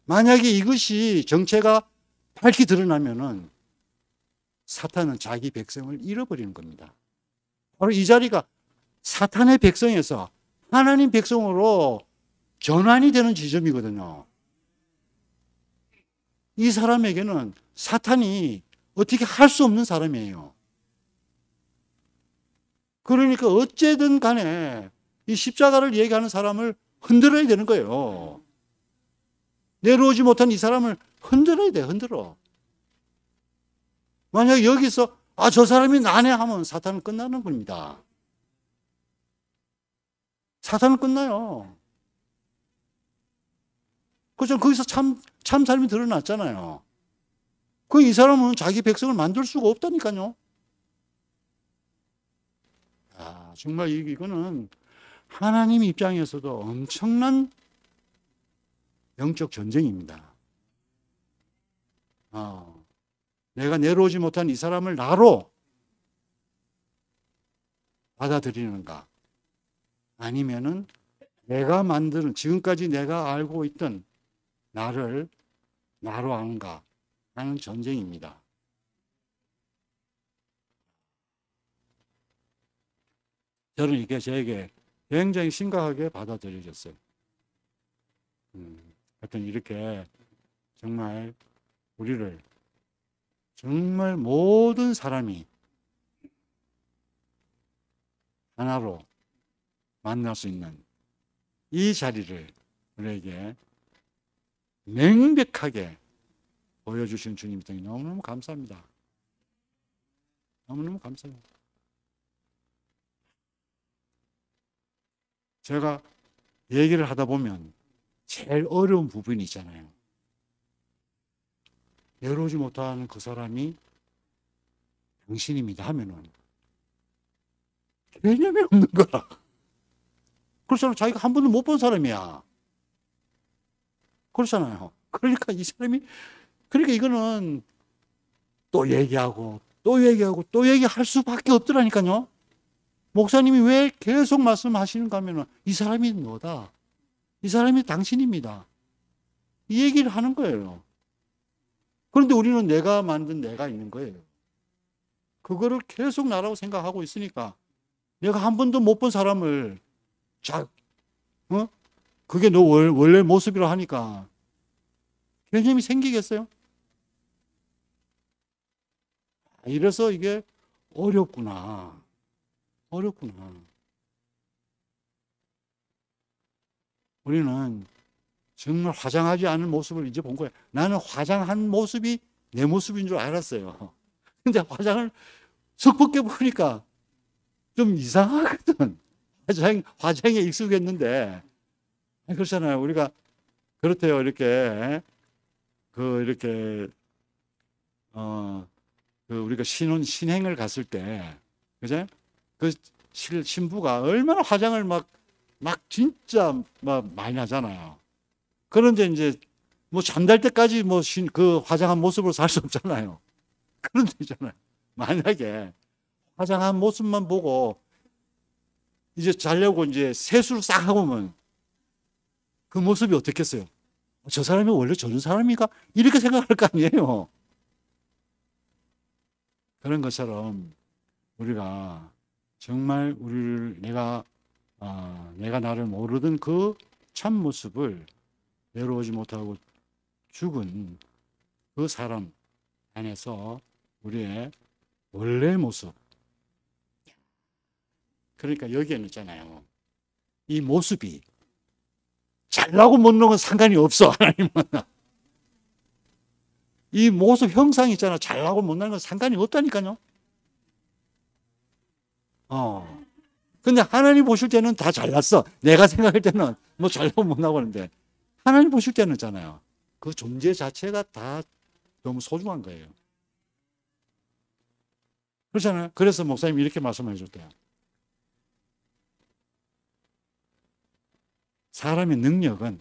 만약에 이것이 정체가 밝히 드러나면은 사탄은 자기 백성을 잃어버리는 겁니다. 바로 이 자리가 사탄의 백성에서 하나님 백성으로 전환이 되는 지점이거든요. 이 사람에게는 사탄이 어떻게 할 수 없는 사람이에요. 그러니까 어쨌든 간에 이 십자가를 얘기하는 사람을 흔들어야 되는 거예요. 내려오지 못한 이 사람을 흔들어야 돼, 흔들어. 만약 여기서 저 사람이 나네 하면 사탄은 끝나는 겁니다. 사탄은 끝나요. 그죠? 거기서 참 삶이 드러났잖아요. 이 사람은 자기 백성을 만들 수가 없다니까요. 정말 이거는 하나님 입장에서도 엄청난 영적 전쟁입니다. 내가 내려오지 못한 이 사람을 나로 받아들이는가, 아니면은 내가 만드는, 지금까지 내가 알고 있던 나를 나로 아는가 하는 전쟁입니다. 저는 이게 저에게 굉장히 심각하게 받아들여졌어요. 하여튼 이렇게 정말 우리를, 정말 모든 사람이 하나로 만날 수 있는 이 자리를 우리에게 명백하게 보여주신 주님 때문에 너무너무 감사합니다. 너무너무 감사해요. 제가 얘기를 하다 보면 제일 어려운 부분이 있잖아요. 내려오지 못하는 그 사람이 당신입니다 하면은 개념이 없는 거야. 그렇잖아요. 자기가 한 번도 못 본 사람이야. 그렇잖아요. 그러니까 이 사람이, 그러니까 이거는 또 얘기하고 또 얘기하고 또 얘기할 수밖에 없더라니까요. 목사님이 왜 계속 말씀하시는가 하면 이 사람이 너다. 이 사람이 당신입니다. 이 얘기를 하는 거예요. 그런데 우리는 내가 만든 내가 있는 거예요. 그거를 계속 나라고 생각하고 있으니까 내가 한 번도 못 본 사람을 그게 너 원래 모습이라 하니까 개념이 생기겠어요? 이래서 이게 어렵구나. 어렵구나. 우리는 정말 화장하지 않은 모습을 이제 본 거예요. 나는 화장한 모습이 내 모습인 줄 알았어요. 근데 화장을 석 벗겨 보니까 좀 이상하거든. 화장에 익숙했는데. 그렇잖아요. 우리가 그렇대요. 이렇게 우리가 신행을 갔을 때, 그죠? 그 신부가 얼마나 화장을 막 진짜 막 많이 하잖아요. 그런데 이제 뭐 잠잘 때까지 그 화장한 모습으로 살 수 없잖아요. 그런데 있잖아요. 만약에 화장한 모습만 보고 이제 자려고 이제 세수를 싹 하고 오면 그 모습이 어떻겠어요? 저 사람이 원래 저런 사람인가? 이렇게 생각할 거 아니에요. 그런 것처럼 우리가 정말 내가 나를 모르던 그 참 모습을 내려오지 못하고 죽은 그 사람 안에서 우리의 원래 모습. 그러니까 여기에는 있잖아요. 이 모습이 잘나고 못나고 상관이 없어, 하나님은. 이 모습 형상이 있잖아. 잘나고 못나는 건 상관이 없다니까요. 근데 하나님 보실 때는 다 잘났어. 내가 생각할 때는 뭐 잘나고 못나고 하는데, 하나님 보실 때는 있잖아요. 그 존재 자체가 다 너무 소중한 거예요. 그렇잖아요. 그래서 목사님이 이렇게 말씀해 줬대요. 사람의 능력은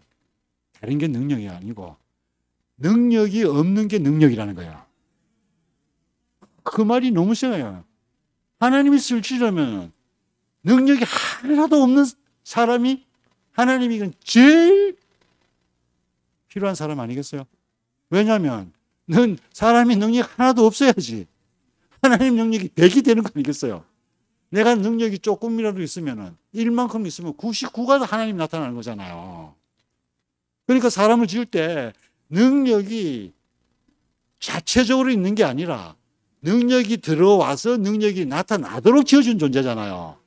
다른 게 능력이 아니고 능력이 없는 게 능력이라는 거예요. 그 말이 너무 세요. 하나님이 쓰시려면 능력이 하나도 없는 사람이 하나님이 제일 필요한 사람 아니겠어요? 왜냐하면 사람이 능력이 하나도 없어야지 하나님 능력이 100이 되는 거 아니겠어요? 내가 능력이 조금이라도 있으면 1만큼 있으면 99가 하나님 나타나는 거잖아요. 그러니까 사람을 지을 때 능력이 자체적으로 있는 게 아니라 능력이 들어와서 능력이 나타나도록 지어준 존재잖아요.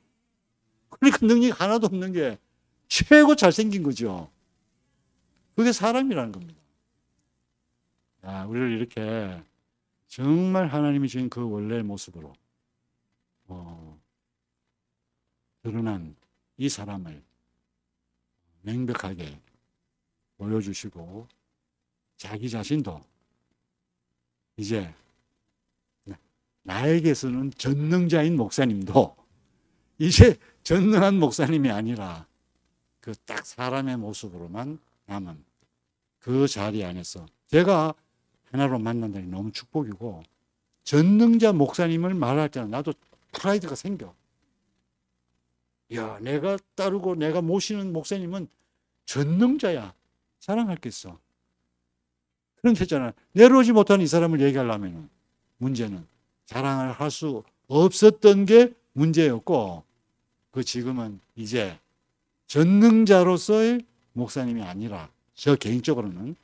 그러니까 능력이 하나도 없는 게 최고 잘생긴 거죠. 그게 사람이라는 겁니다. 우리를 이렇게 정말 하나님이 주신 그 원래의 모습으로 드러난 이 사람을 명백하게 보여주시고 자기 자신도 이제 나에게서는 전능자인 목사님도 이제 전능한 목사님이 아니라 그 딱 사람의 모습으로만 남은 그 자리 안에서 제가 하나로 만난다니 너무 축복이고, 전능자 목사님을 말할 때는 나도 프라이드가 생겨. 야, 내가 따르고 내가 모시는 목사님은 전능자야. 자랑할 게 있어. 그런 게 있잖아. 내려오지 못한 이 사람을 얘기하려면 문제는 자랑을 할 수 없었던 게 문제였고, 그 지금은 이제 전능자로서의 목사님이 아니라 저 개인적으로는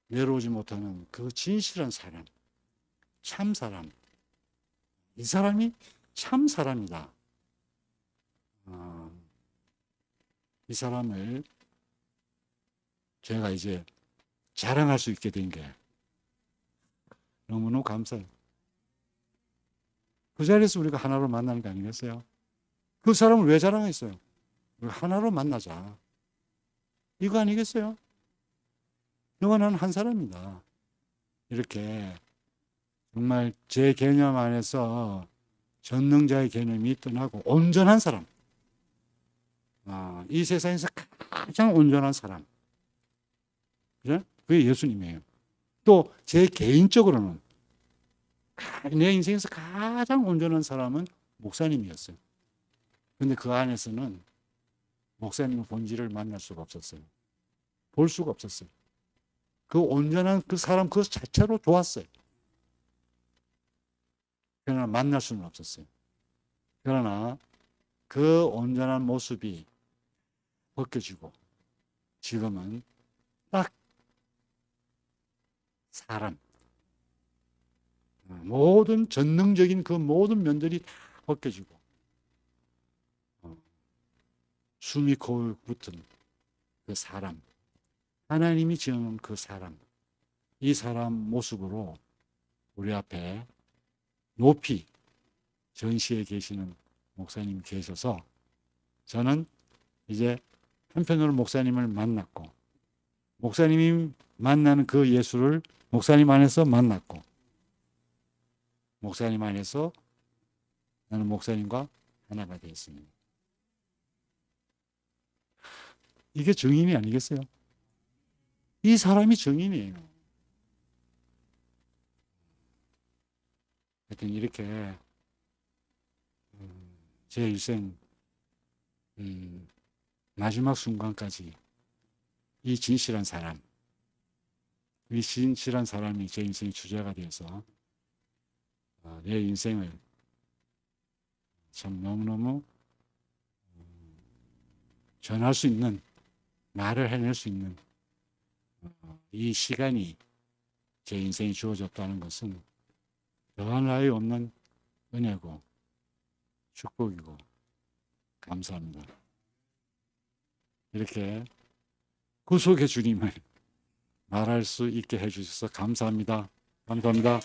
내려오지 못하는 그 진실한 사람, 참 사람, 이 사람이 참 사람이다. 이 사람을 제가 이제 자랑할 수 있게 된 게 너무너무 감사해요. 그 자리에서 우리가 하나로 만나는 게 아니겠어요? 그 사람을 왜 자랑했어요? 우리가 하나로 만나자. 이거 아니겠어요? 너와 나는 한 사람이다. 이렇게 정말 제 개념 안에서 전능자의 개념이 떠나고 온전한 사람. 이 세상에서 가장 온전한 사람. 그죠? 그게 예수님이에요. 또 제 개인적으로는 내 인생에서 가장 온전한 사람은 목사님이었어요. 근데 그 안에서는 목사님의 본질을 만날 수가 없었어요. 볼 수가 없었어요. 그 온전한 그 사람 그 자체로 좋았어요. 그러나 만날 수는 없었어요. 그러나 그 온전한 모습이 벗겨지고 지금은 딱 사람, 모든 전능적인 그 모든 면들이 다 벗겨지고 숨이 거울 붙은 그 사람, 하나님이 지은 그 사람, 이 사람 모습으로 우리 앞에 높이 전시해 계시는 목사님이 계셔서 저는 이제 한편으로 목사님을 만났고, 목사님이 만나는 그 예수를 목사님 안에서 만났고, 목사님 안에서 나는 목사님과 하나가 되었습니다. 이게 증인이 아니겠어요? 이 사람이 증인이에요. 하여튼 이렇게 제 일생 마지막 순간까지 이 진실한 사람, 이 진실한 사람이 제 인생의 주제가 되어서 내 인생을 참 너무너무 전할 수 있는, 말을 해낼 수 있는 이 시간이 제 인생에 주어졌다는 것은 더한 나위 없는 은혜고 축복이고 감사합니다. 이렇게 구속의 주님을 말할 수 있게 해주셔서 감사합니다. 감사합니다.